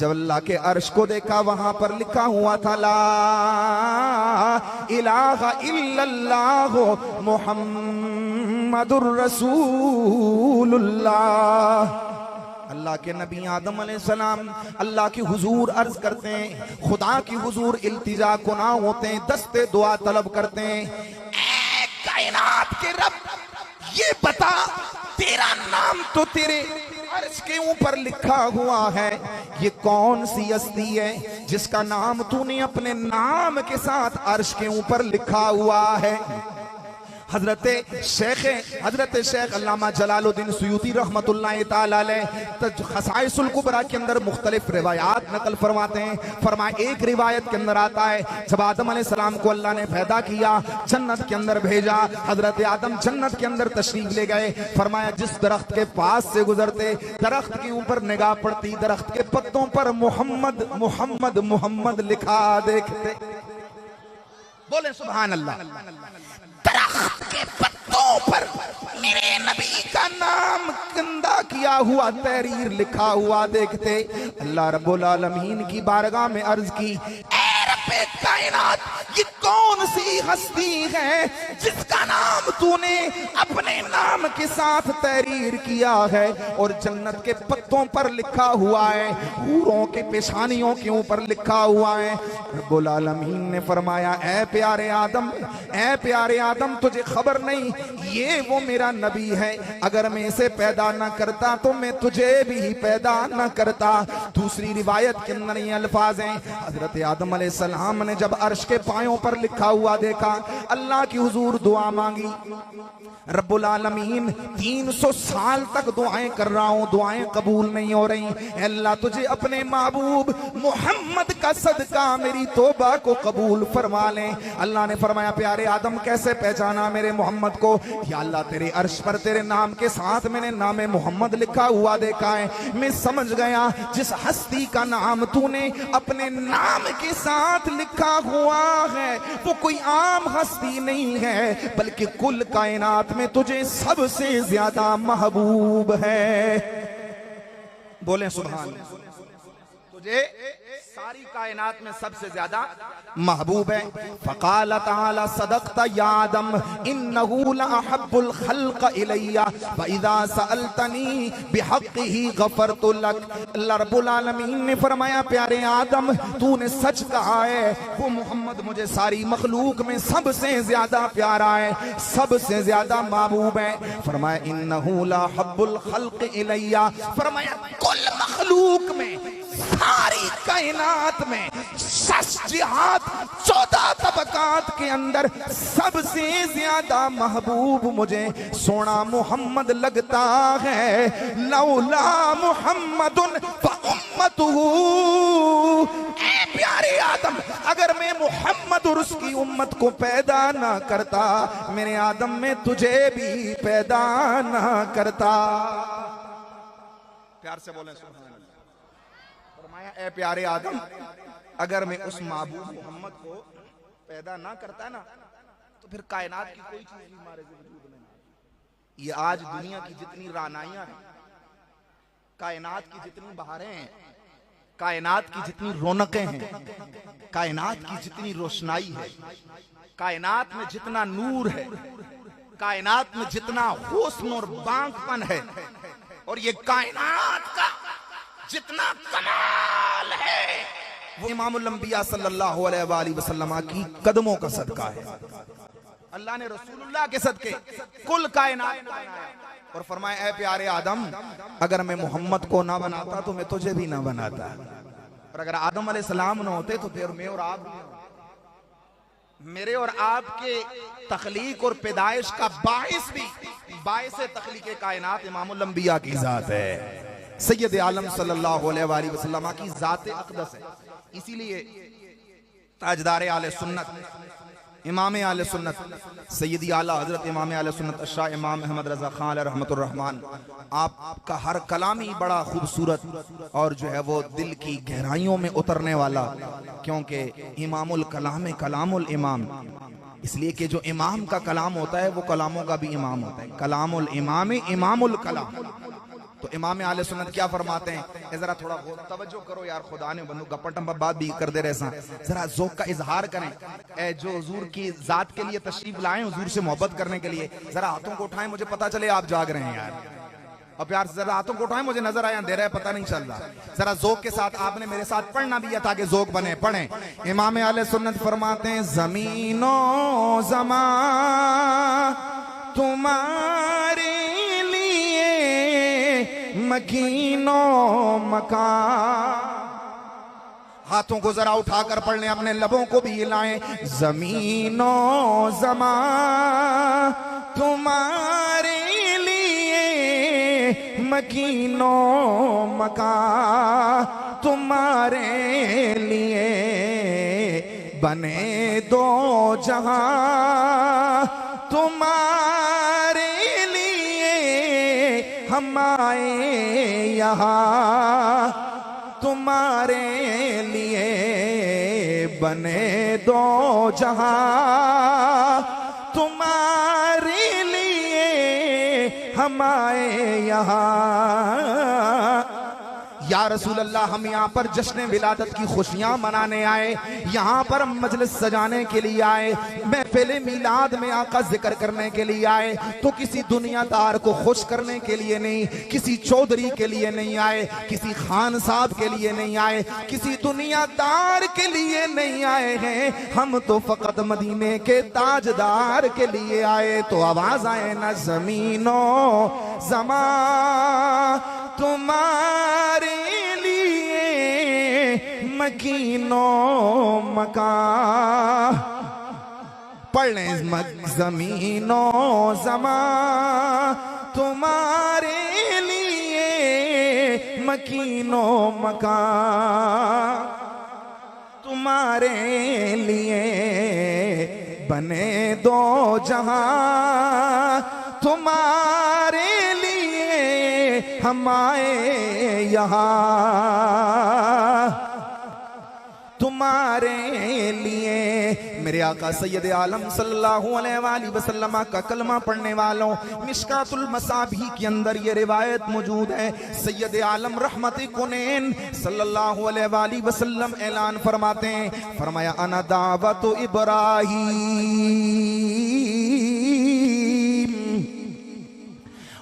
जब अल्लाह के अर्श को देखा, वहां पर लिखा हुआ था ला इलाहा इल्लल्लाह मुहम्मदुर रसूलुल्लाह। अल्लाह के नबी आदम अलैहिस्सलाम अल्लाह की हुजूर अर्ज करते हैं, खुदा की हुजूर इल्तिजा कुना होते हैं, दस्ते दुआ तलब करते हैं, ऐ कायनात के रब ये बता तेरा नाम तो तेरे अर्श के ऊपर लिखा हुआ है, ये कौन सी हस्ती है जिसका नाम तूने अपने नाम के साथ अर्श के ऊपर लिखा हुआ है। हजरत शेख अल्लामा जलालुद्दीन सुयूती रहमतुल्लाह ताला अलैह खसाइसुल कुबरा के अंदर मुख्तलिफ रिवायात नकल फरमाते हैं। फरमाए एक रिवायत के अंदर आता है, जब आदम अलैहिस्सलाम को अल्लाह ने पैदा किया, जन्नत के अंदर भेजा, हजरत आदम जन्नत के अंदर तशरीफ ले गए। फरमाया जिस दरख्त के पास से गुजरते, दरख्त के ऊपर निगाह पड़ती, दरख्त के पत्तों पर मोहम्मद मोहम्मद मोहम्मद लिखा देखते। बोले सुभान अल्लाह। दरख्त के पत्तों पर मेरे नबी का नाम गंदा किया हुआ तहरीर लिखा हुआ देखते। अल्लाह रब्बुल आलमीन की बारगाह में अर्ज की, ऐ रब्बे कायनात ये कौन सी हस्ती है जिसका नाम तूने अपने नाम के साथ तहरीर किया है और जन्नत के पत्तों पर लिखा हुआ है, हूरों के पेशानियों के ऊपर लिखा हुआ है। रब्बुल आलमीन ने फरमाया, ऐ प्यारे आदम तुझे खबर नहीं ये वो मेरा नबी है, अगर मैं इसे पैदा न करता तो मैं तुझे भी पैदा न करता। दूसरी रिवायत के अंदर ये अल्फाज हैं, हजरत आदम अलैहिस्सलाम ने जब अर्श के पायों पर लिखा हुआ देखा, अल्लाह की हुजूर दुआ मांगी। रब्बुल आलमीन 300 साल तक दुआएं कर रहा हूं, दुआएं कबूल नहीं हो रही। अल्लाह तुझे अपने महबूब मोहम्मद का सदका मेरी तौबा को कबूल फरमा ले। अल्लाह ने फरमाया, प्यारे आदम कैसे पहचाना मेरे मोहम्मद को? या अल्लाह तेरे अर्श पर तेरे नाम के साथ मैंने नाम मोहम्मद लिखा हुआ देखा है, मैं समझ गया जिस हस्ती का नाम तूने अपने नाम के साथ लिखा हुआ है वो कोई आम हस्ती नहीं है, बल्कि कुल कायनात में तुझे सबसे ज्यादा महबूब है। बोले सुभान अल्लाह। तुझे सारी कायनात में सबसे ज्यादा महबूब है। फ़क़ाल तआला सदक़ता या आदम इन्नहु लअहब्बुल ख़ल्क़ इलैया व इज़ा सअलतनी बिहक़्क़िही गफ़रतु लक। अल्लाह रब्बुल आलमीन ने फरमाया, प्यारे आदम तूने सच कहा है, वो मोहम्मद मुझे सारी मखलूक में सबसे ज्यादा प्यारा है, सबसे ज्यादा महबूब है। फरमाया इन्नहु लअहब्बुल ख़ल्क़ इलैया, फरमाया कुल मखलूक में, सारी कायनात में, 14 तबकात के अंदर सबसे ज्यादा महबूब मुझे सोना मोहम्मद लगता है। लौला मोहम्मदुन व उम्मतुहु, ऐ प्यारे आदम अगर मैं मोहम्मद और उसकी उम्मत को पैदा ना करता, मेरे आदम में तुझे भी पैदा ना करता। प्यार से बोले सुभान अल्लाह। फरमाया, ऐ प्यारे आदम अगर मैं उस महबूब मोहम्मद को पैदा ना करता ना तो फिर कायनात की कोई चीज भी हमारे वजूद में नहीं। ये आज दुनिया की जितनी रानाइयां हैं, कायनात की जितनी बहारें हैं, कायनात की जितनी रौनकें हैं, कायनात की जितनी रोशनाई है, कायनात में जितना नूर है, कायनात में जितना हुस्न और बांकपन है, और ये कायनात का जितना कमाल है वो इमामुल अंबिया सल्लल्लाहु अलैहि वसल्लम की कदमों का सदका है। अल्लाह ने रसूलुल्लाह के सदके कुल कायनात को बनाया और फरमाया, ऐ प्यारे आदम अगर मैं मोहम्मद को ना बनाता तो मैं तुझे भी ना बनाता। और अगर आदम अलैहिस्सलाम न होते तो फिर मैं और आप, मेरे और आपके तख्लीक और पैदाइश का बाइस भी बाइस तख्लीक कायनात इमामुल अंबिया की जात है, सैयद आलम सल्लल्लाहु अलैहि वसल्लम की जात अक़दस है। इसीलिए ताजदार आले सुन्नत इमाम आले सुन्नत सैयदी आला हजरत इमाम आले सुन्नत शाह इमाम अहमद रजा खान रहमतुर रहमान, आपका हर कलाम ही बड़ा खूबसूरत और जो है वो दिल की गहराइयों में उतरने वाला, क्योंकि इमामुल कलाम कलामुल इमाम, इसलिए कि जो इमाम का कलाम होता है वो कलामों का भी इमाम होता है, कलामुल इमाम इमामुल कलाम। तो इमाम आले सुन्नत क्या फरमाते हैं, जरा थोड़ा तवज्जो करो यार, खुदा ने बंदू गप्पा टप्पा बात भी कर दे रहे सा, जरा ज़ौक़ का इजहार करें। ए जो हुजूर की जात के लिए तशरीफ लाए, हुजूर से मोहब्बत करने के लिए, जरा हाथों को उठाएं, मुझे पता चले आप जाग रहे हैं यार, और प्यार से जरा हाथों को उठाएं, मुझे नजर आया दे रहा है पता नहीं चल रहा। जरा ज़ौक़ के साथ आपने मेरे साथ पढ़ना भी है ताकि ज़ौक़ बने। पढ़ें। इमाम आले सुन्नत फरमाते हैं, ज़मीनो ज़मा तुम्हारे मकीनो मकान। हाथों को जरा उठाकर पढ़ लें, अपने लबों को भी हिलाएं। जमीनो जमा तुम्हारे लिए, मकीनो मकान तुम्हारे लिए, बने दो जहां तुम्हारे हम आए यहाँ तुम्हारे लिए, बने दो जहां तुम्हारे लिए, हम आए यहाँ। या रसूल अल्लाह, हम यहाँ पर जश्न विलादत की खुशियां मनाने आए, यहाँ पर मजलिस सजाने के लिए आए, महफिल मिलाद में आका जिक्र करने के लिए आए, तो किसी दुनियादार को खुश करने के लिए नहीं, किसी चौधरी के लिए नहीं आए, किसी खान साहब के लिए नहीं आए, किसी दुनियादार के लिए नहीं आए हैं, हम तो फकत मदीने के ताजदार के लिए आए। तो आवाज आए ना, जमीनो जमा तुम्हारे लिए, मकीनो मकान। पढ़ लें, जमीनो जमा तुम्हारे लिए, मकीनो मकान तुम्हारे लिए, बने दो जहां तुम्हारे लिए, हम आए यहाँ तुम्हारे लिए। मेरे आका सैयद आलम सल्लल्लाहु अलैहि वसल्लम का कलमा पढ़ने वालों, मिशकातुल मसाबी के अंदर ये रिवायत मौजूद है। सैयद आलम रहमत कुनैन सल्लल्लाहु अलैहि वसल्लम ऐलान फरमाते हैं, फरमाया अना दावत इब्राहीम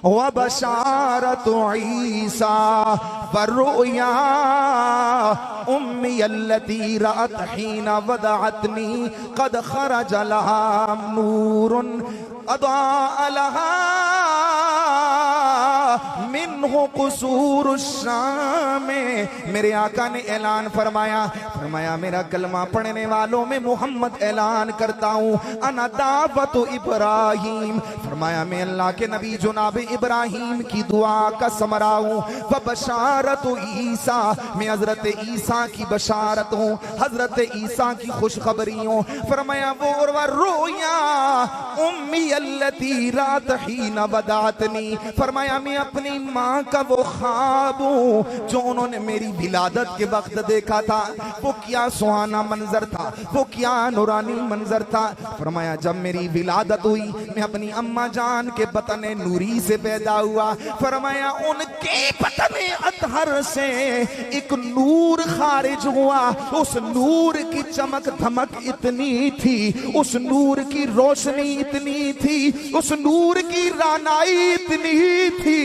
व बशारत ईसा वरुया उम्मी अल्लती रअत हीना वदअतनी कद खरज लहा नूरुन अदा लहा मिन्हु कुसूर शाम। मेरे आका ने ऐलान फरमाया, फरमाया मेरा कलमा पढ़ने वालों में मोहम्मद ऐलान करता हूँ, अना दावत इब्राहीम, फरमाया मैं अल्लाह के नबी जुनाब इब्राहीम की दुआ का समरा हूँ, व बशारत ईसा, मैं हजरत ईसा की बशारत हूँ, हजरत ईसा की खुशखबरी हूँ। फरमाया वो रोया उम्मी अल्लती रात हीना वदातनी, फरमाया मैं अपनी माँ का वो ख्वाब हूँ जो उन्होंने मेरी विलादत के वक्त देखा था। वो क्या सुहाना मंजर था, वो क्या नूरानी मंजर था। फरमाया जब मेरी विलादत हुई, मैं अपनी अम्मा जान के बतन नूरी से पैदा हुआ। फरमाया उनके बतन अतहर से एक नूर खारिज हुआ, उस नूर की चमक धमक इतनी थी, उस नूर की रोशनी इतनी थी, उस नूर की रानाई इतनी थी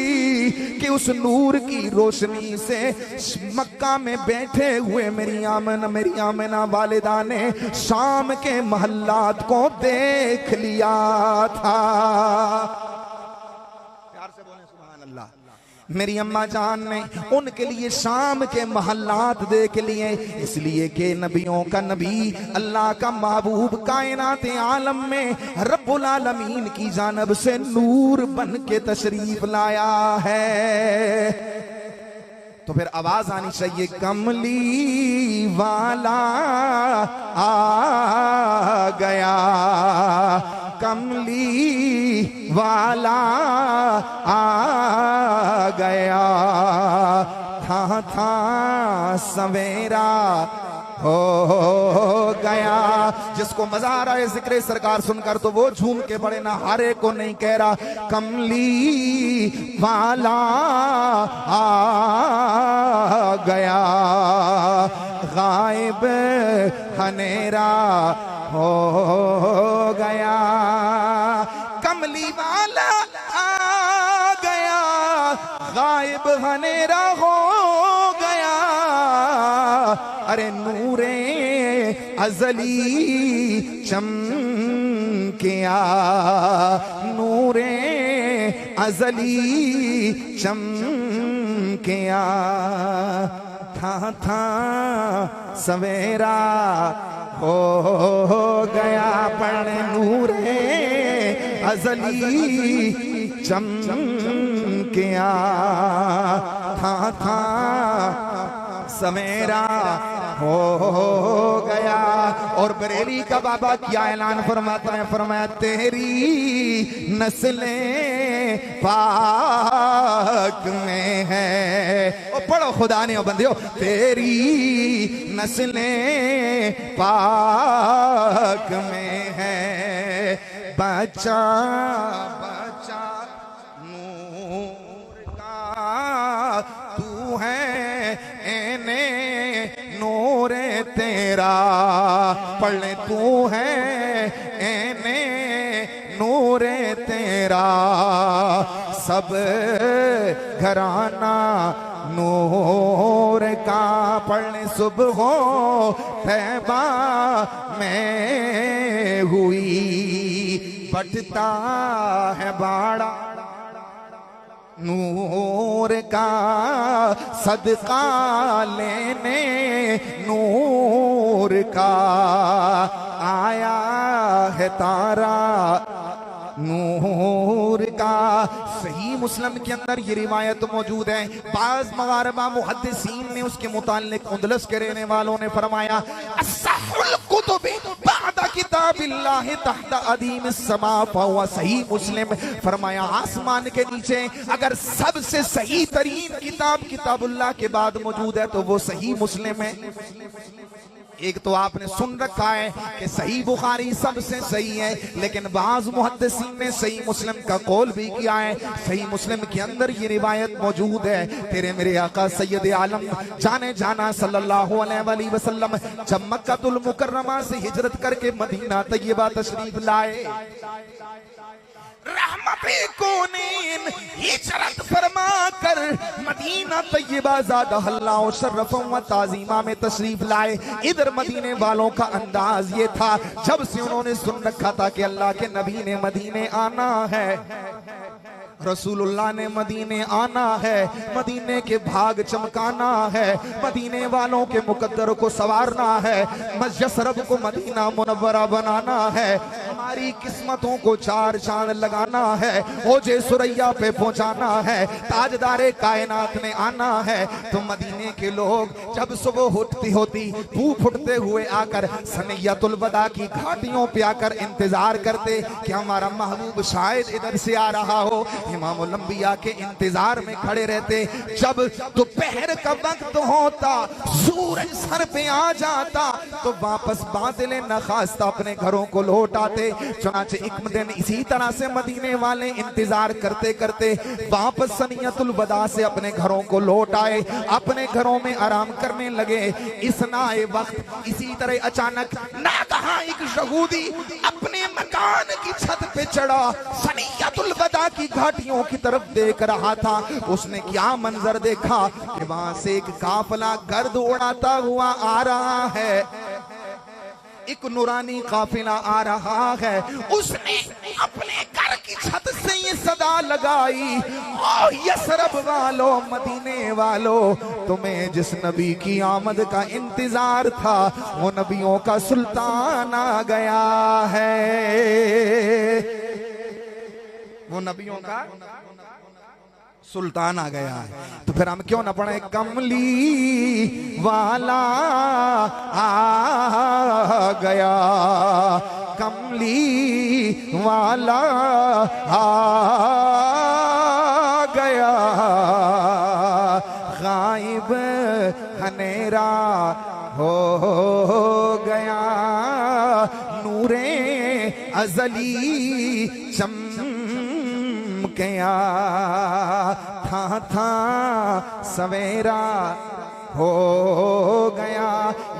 कि उस नूर की रोशनी से मक्का में बैठे हुए मेरी आमना वालिदा ने शाम के महल्लात को देख लिया था। प्यार से बोले सुभान अल्लाह। मेरी अम्मा जान ने उनके लिए शाम के महल्लात देख लिए, इसलिए कि नबियों का नबी, अल्लाह का महबूब कायनात आलम में रब्बुल आलमीन की जानब से नूर बन के तशरीफ लाया है। तो फिर आवाज आनी चाहिए, कमली वाला आ गया, कमली वाला आ गया, था सवेरा हो गया। जिसको मजा आ रहा है जिक्र सरकार सुनकर तो वो झूम के पड़े ना, हारे को नहीं कह रहा। कमली वाला आ गया, गायब हनेरा हो गया, कमली वाला आ गया, गायब हनेरा हो गया। अरे नूरे अजली चमकिया, नूरे अजली चमकिया, था सवेरा हो गया। पढ़ नूरे अजली चमकिया, था सवेरा हो गया। और बरेली का बाबा क्या ऐलान फरमाता है, फरमाया तेरी नस्लें पाक में है। और पढ़ो खुदा ने बंदियो, तेरी नस्लें पाक में है। बच्चा बच्चा नूर का तू है, एने नूरे तेरा। पढ़ ले, तू है एने नूरे तेरा, सब घराना नूर का। पढ़ ले, सुबह तैबा में हुई, बटता है बाड़ा नूर का, सदका लेने नूर का। आया है तारा नूर का। सही मुस्लिम के अंदर ये रिवायत मौजूद है। बाज मगारबा मुहद्दिसीन ने उसके मुताल्लिक उंदलस के रहने वालों ने फरमाया, अस्सहुल कुतुब बअद किताबिल्लाह तहत अदीम समा फहुवा सही मुस्लिम। फरमाया आसमान के नीचे अगर सबसे सही तरीन किताब किताबुल्लाह के बाद मौजूद है तो वो सही मुस्लिम है। एक तो आपने सुन रखा है कि सही बुखारी सबसे सही है, लेकिन बाज़ मुहद्दिसीन ने सही मुस्लिम का कौल भी किया है। सही मुस्लिम के अंदर ये रिवायत मौजूद है, तेरे मेरे आका सैयद आलम जाने जाना सल्लल्लाहु अलैहि वसल्लम जब मक्कातुल मुकर्रमा से हिजरत करके मदीना तैयबा तशरीफ लाए, रहमते कौनीन हिजरत फरमा कर मदीना तैयबा ज़ादहल्लाहु शर्रफन व ताज़ीमा में तशरीफ लाए। इधर मदीने वालों का अंदाज ये था, जब से उन्होंने सुन रखा था कि अल्लाह के नबी ने मदीने आना है, रसूलुल्लाह ने मदीने आना है, मदीने के भाग चमकाना है, मदीने वालों के मुकद्दर को संवारना है, यसरब को मदीना मुनव्वरा बनाना है, हमारी किस्मतों को चार चांद लगाना है, ओजे सुरैया पे पहुंचाना है, ताजदारे कायनात ने आना है। तो मदीने के लोग जब सुबह उठती होती धूप उठते हुए आकर सनैयतुल वदा की घाटियों पे आकर इंतजार करते कि हमारा महबूब शायद इधर से आ रहा हो। इमामुल अंबिया के इंतजार में खड़े रहते। जब दोपहर का वक्त होता, सूरज सर पे आ जाता, तो वापस बादल नखास्ता अपने घरों को लौट आते। चुनाचे एक दिन इसी तरह से मदीने वाले इंतजार करते करते वापस सनियतुल वदा से अपने घरों को लौट आए, अपने घरों में आराम करने लगे। इस नाए वक्त इसी तरह अचानक ना कहा एक यहूदी अपने मकान की छत पे चढ़ा, सनियतुल वदा की घाटियों की तरफ देख रहा था। उसने क्या मंजर देखा कि वहां से एक काफिला गर्द उड़ाता हुआ आ रहा है। एक नूरानी काफिला आ रहा है, उसने अपने घर की छत से ये सदा लगाई, ओ यसरब वालों, मदीने वालों, तुम्हें जिस नबी की आमद का इंतजार था वो नबियों का सुल्तान आ गया है, वो नबियों का सुल्तान आ गया है। तो फिर हम क्यों ना पढ़े कमली वाला आ गया, कमली वाला आ गया, गायब हनेरा हो गया, नूरे अजली गया, था सवेरा हो गया।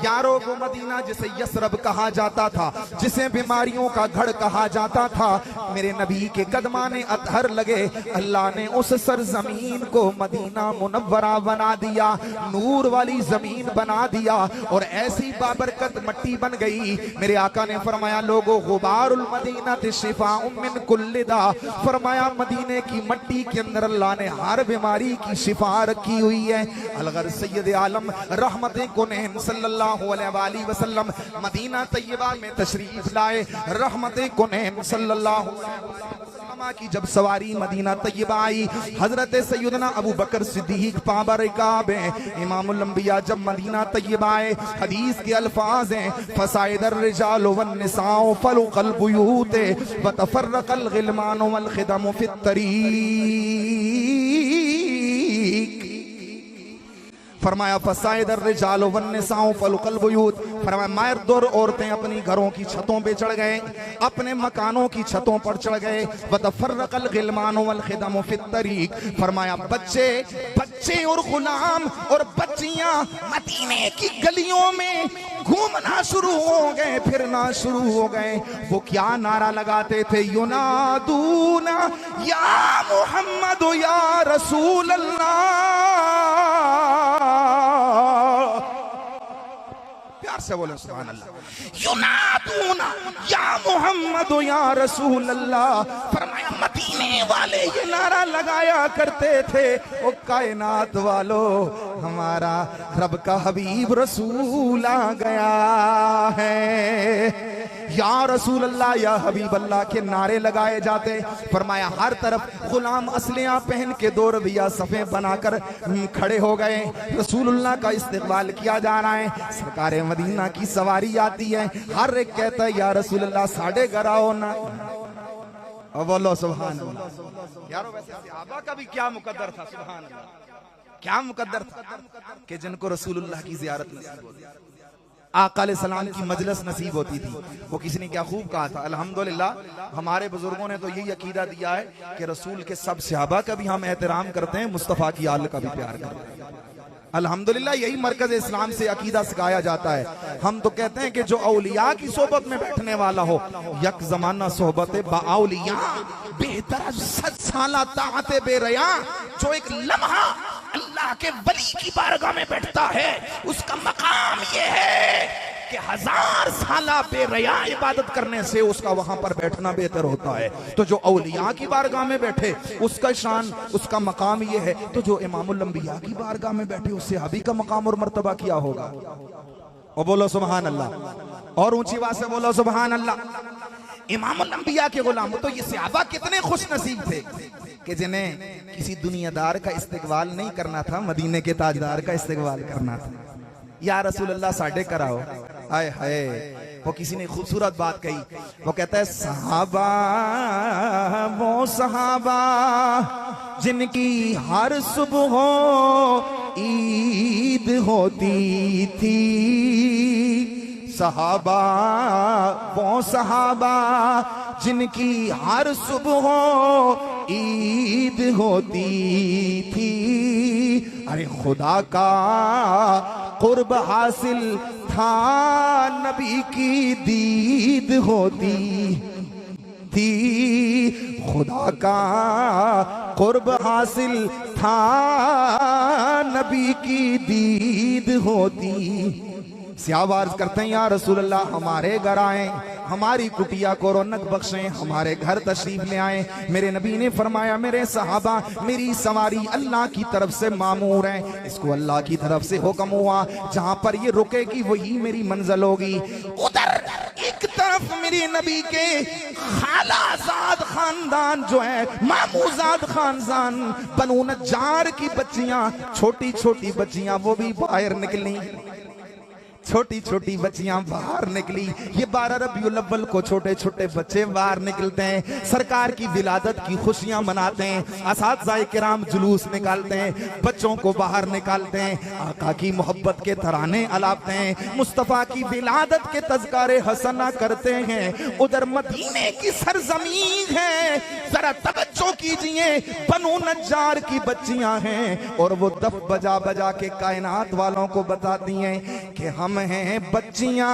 यारों, वो मदीना जिसे यसरब कहा जाता था, जिसे बीमारियों का गढ़ कहा जाता था, मेरे नबी के कदमाने अतहर लगे, अल्लाह ने उस सरजमीन को मदीना मुनव्वरा बना दिया, नूर वाली जमीन बना दिया, और ऐसी बाबरकत मट्टी बन गई। मेरे आका ने फरमाया, लोगों, गुबारुल मदीना शिफाउम मिन कुल्लि दा, फरमाया मदीने की मट्टी के अंदर अल्लाह ने हर बीमारी की शिफा रखी हुई है। अलगर सैयद आलम रहमते कुनैन सल्लल्लाहु अलैहि वसल्लम मदीना तैयबा में तशरीफ लाए। रहमते कुनैन सल्लल्लाहु अलैहि वसल्लम की जब सवारी मदीना तैयबा आई, हजरत सैयदना अबू बकर सिद्दीक पाबर काबे इमामुल अंबिया जब मदीना तैयबा आए, हदीस के अल्फाज हैं, फसाइदर रिजाल वन निसाओ फलुकल बुयूत व तफर्रकल गिलमान वल खिदम फित तरीक। फरमाया फसाइदर रिजाल वन निसाओ फलुकल बुयूत, फरमाया मर्द और औरतें अपनी घरों की छतों पे चढ़ गए, अपने मकानों की छतों पर चढ़ गए। वतफर्रकल गिलमान वल खिदम फित तरीक, फरमाया बच्चे बच्चे और गुलाम और बच्चियां मदीने की गलियों में घूमना शुरू हो गए, फिरना शुरू हो गए। वो क्या नारा लगाते थे, युनादूना या मोहम्मद या रसूल अल्लाह, प्यार से बोले सुभान अल्लाह, युनादूना या मोहम्मद या रसूल अल्लाह। फरमाया मदीने वाले ये नारा लगाया करते थे, ओ कायनात वालों, हमारा रब का हबीब रसूल आ गया है, या रसूल अल्लाह या हबीब अल्लाह के नारे लगाए जाते। फरमाया हर तरफ गुलाम असलियां पहन के दो रबिया सफ़े बनाकर खड़े हो गए, रसूलुल्लाह का इस्तकबाल किया जा रहा है। सरकारे मदीना की सवारी आती है, हर एक कहता है या रसूल अल्लाह साढ़े घर आओ ना, और बोलो सुभान अल्लाह। यारो वैसे सहाबा का भी क्या मुकद्दर था, सुभान अल्लाह, क्या मुकद्दर था कि जिनको रसूलुल्लाह की जियारत नसीब होती, आका अलैहिस्सलाम की मजलिस नसीब होती थी। वो किसी ने क्या खूब कहा था, अल्हम्दुलिल्लाह हमारे बुजुर्गों ने तो यही अकीदा दिया है कि रसूल के सब सहाबा का भी हम एहतराम करते हैं, मुस्तफ़ा की आल का भी प्यार करते हैं। अल्हम्दुलिल्लाह यही मरकज इस्लाम से अकीदा सिखाया जाता है। हम तो कहते हैं कि जो औलिया की सोबत में बैठने वाला हो, यक जमाना सोहबत बाउलिया बेहतर 7 साल ताअते बेरया, जो एक लम्हा अल्लाह के वली की बारगाह में बैठता है, उसका मकाम ये है कि 1000 साल बेरया इबादत करने से उसका वहां पर बैठना बेहतर होता है। तो जो औलिया की बारगाह में बैठे उसका शान, उसका मकाम ये है, तो जो इमामुल अंबिया की बारगाह में बैठे उससे हबी का मकाम और मर्तबा क्या होगा। और बोलो सुभान अल्लाह, और ऊंची बात से बोलो सुभान अल्लाह। इमामुल अंबिया के गुलाम, तो ये सहाबा कितने खुश नसीब थे कि जिन्हें किसी दुनियादार का इस्तकबाल नहीं करना था, मदीने के ताजदार का इस्तकबाल करना था। या रसूल अल्लाह साढ़े कराओ, हाय हाय। वो किसी ने खूबसूरत बात कही, वो कहता है सहाबा वो सहाबा जिनकी हर सुबह ईद होती थी, सहाबा वो सहाबा जिनकी हर सुबह ईद होती थी, अरे खुदा का कुर्ब हासिल था, नबी की दीद होती थी, खुदा का कुर्ब हासिल था, नबी की दीद होती। सियावार्ज करते हैं, या रसूल अल्लाह हमारे घर आए, हमारी कुटिया को रौनक बख्शें, हमारे घर तशरीफ ले आए। मेरे नबी ने फरमाया, मेरे सहाबा, मेरी सवारी अल्लाह की तरफ से मामूर है, इसको अल्लाह की तरफ से हुक्म हुआ, जहां पर ये रुकेगी वही मेरी मंजिल होगी। उधर एक तरफ मेरे नबी के खालाजाद खानदान जो है, मामूजाद खानदान, बनु नज्जार की बच्चियां, छोटी छोटी बच्चियां, वो भी बाहर निकली, छोटी छोटी बच्चियां बाहर निकली। ये 12 रबीउल अव्वल को छोटे छोटे बच्चे बाहर निकलते हैं, सरकार की विलादत की खुशियां मनाते हैं, असातिज़ाए किराम जुलूस निकालते हैं, बच्चों को बाहर निकालते हैं, आका की मोहब्बत के तराने अलापते हैं, मुस्तफ़ा की विलादत के तज़कारे हसना करते हैं। उधर मदीने की सरजमीन है, जरा तवज्जो कीजिए, बनु नज्जार की बच्चियां हैं और वो दफ बजा बजा के कायनात वालों को बताती हैं कि हम हैं बच्चियां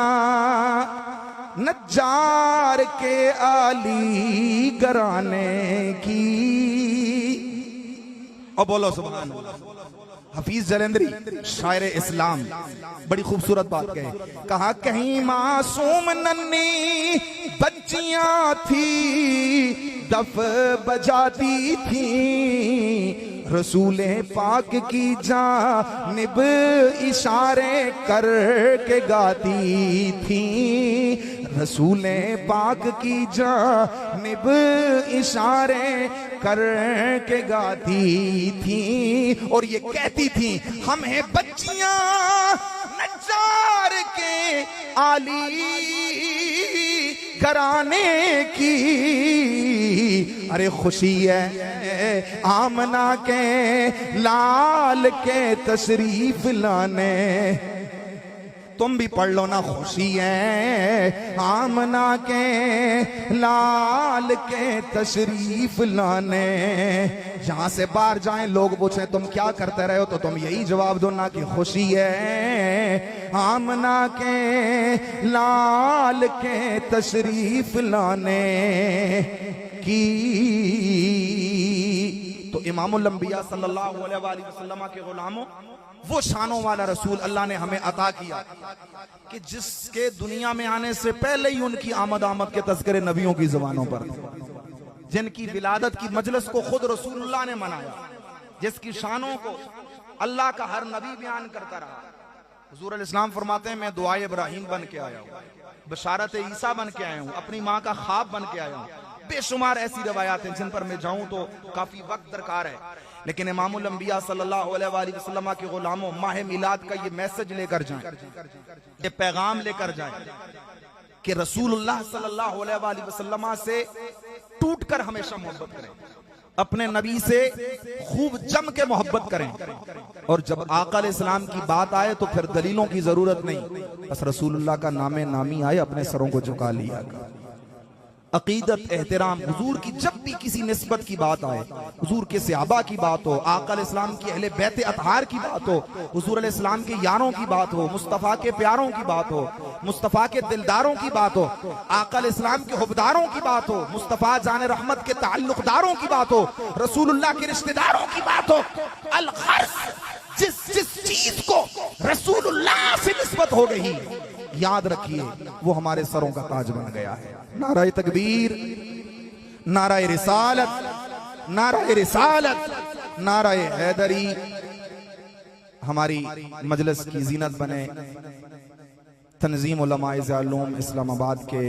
नज्जार के आली घराने की। और बोलो सुभान अल्लाह। हफीज जलंधरी शायर इस्लाम बड़ी खूबसूरत बात कहे, कहा कहीं मासूम नन्ही बच्चियां थी, दफ बजाती थी, रसूले पाक की जानिब इशारे करके गाती थी, रसूले पाक की जानिब इशारे करके गाती थी, और ये कहती थी हम हैं बच्चियां नज्जार के आली घराने की। अरे खुशी है आमना के लाल के तशरीफ लाने, तुम भी पढ़ लो ना, खुशी है आमना के लाल के तशरीफ लाने। जहां से बाहर जाएं लोग पूछें तुम क्या करते रहे हो, तो तुम यही जवाब दो ना कि खुशी है आमना के लाल के तशरीफ लाने की। तो इमामुल अंबिया सल्लल्लाहु अलैहि वसल्लम के गुलामों, वो शानों वाला रसूल अल्लाह ने हमें अता किया कि जिसके दुनिया में आने से पहले ही उनकी आमद के तज़किरे नबियों की ज़ुबानों पर थे, जिनकी विलादत की मजलिस को खुद रसूलुल्लाह ने मनाया, जिसकी शानों को अल्लाह का हर नबी बयान करता रहा। हुजूर अलैहिस्सलाम फरमाते हैं, मैं दुआए इब्राहिम बन के आया हूँ, बशारत ईसा बन के आया हूँ, अपनी माँ का ख्वाब बन के आया हूँ। बेशुमार ऐसी रवायात हैं जिन पर मैं जाऊं तो काफी वक्त दरकार है, लेकिन इमामुल अंबिया सल्लल्लाहु अलैहि वसल्लम के गुलामों, माह मिलाद का ये मैसेज लेकर जाएं, ये पैगाम लेकर जाएं कि रसूलुल्लाह सल्लल्लाहु अलैहि वसल्लम से टूटकर हमेशा मोहब्बत करें, अपने नबी से खूब जम के मोहब्बत करें, और जब आका अलैहिस्सलाम की बात आए तो फिर दलीलों की जरूरत नहीं, बस रसूलुल्लाह का नामे नामी आए, अपने सरों को झुका लिया। अकीदत एहतराम, हुजूर की जब भी किसी निस्बत की बात आए, हुजूर के सहाबा की बात हो, आका अलैहिस्सलाम की अहले बैत अतहार की बात हो, हुजूर अलैहिस्सलाम के यारों की बात हो, मुस्तफ़ा के प्यारों की बात हो, मुस्तफ़ा के दिलदारों की बात हो, आका अलैहिस्सलाम के हुब्बदारों की बात हो, मुस्तफ़ा जान रहमत के ताल्लुकदारों की बात हो, रसूलुल्लाह के रिश्तेदारों की बात हो, अल गर्ज जिस जिस चीज को रसूलुल्लाह से निस्बत हो गई, याद रखिए वो हमारे सरों का ताज बन गया है। नाराए तकबीर, नाराए रिसालत, नाराए रिसालत, नाराए हैदरी हमारी मजलिस की जीनत बने। तंजीम उलमाए ज़ालूम इस्लामाबाद के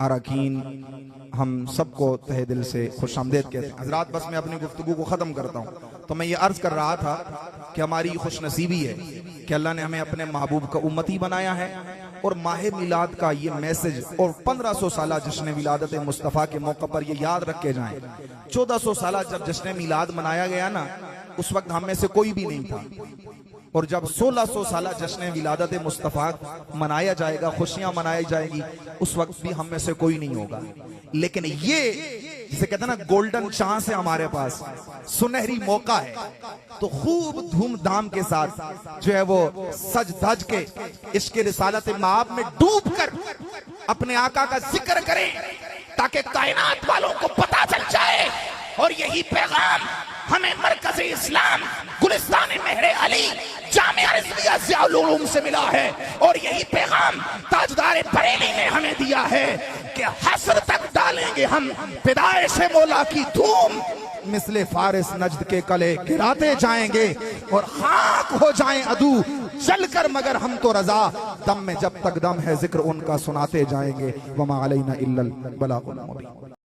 अरकान हम सबको तहे दिल से खुशामदीद कहते हैं। हजरात, बस मैं अपनी गुफ्तगू को ख़त्म करता हूँ। तो मैं ये अर्ज़ कर रहा था कि हमारी खुशनसीबी है कि अल्लाह ने हमें अपने महबूब का उम्मती बनाया है, और माह मिलाद का ये मैसेज और 1500 साल जश्न विलादत मुस्तफ़ा के मौके पर ये याद रख के जाएं। 1400 साल जब जश्न मिलाद मनाया गया ना, उस वक्त हम में से कोई भी नहीं था, और जब 1600 साल जश्न विलादत मुस्तफ़ा मनाया जाएगा, खुशियां मनाई जाएगी, उस वक्त भी हम में से कोई नहीं होगा। लेकिन ये जिसे कहते हैं ना गोल्डन चांस है हमारे पास, सुनहरी मौका है, तो खूब धूमधाम के साथ जो है वो सज धज के इश्क रिसालत माब में डूब कर अपने आका का जिक्र करें, ताकि कायनात वालों को पता चल जाए। और यही पैगाम हमें मरकज़ इस्लाम गुलिस्तान मेहरे अली जामिया रिज़विया ज़ियाउल उलूम से मिला है। और यही पैगाम ताजदार बरेली ने हमें दिया है कि हस्र तक डालेंगे हम पैदाइश मौला की धूम, मिसले फारिस नजद के कले गिराते जाएंगे और खाक हो जाएं अदू चलकर, मगर हम तो रजा दम में जब तक दम है जिक्र उनका सुनाते जाएंगे। वमा अलैना इल्लल बलागुल मुबीन।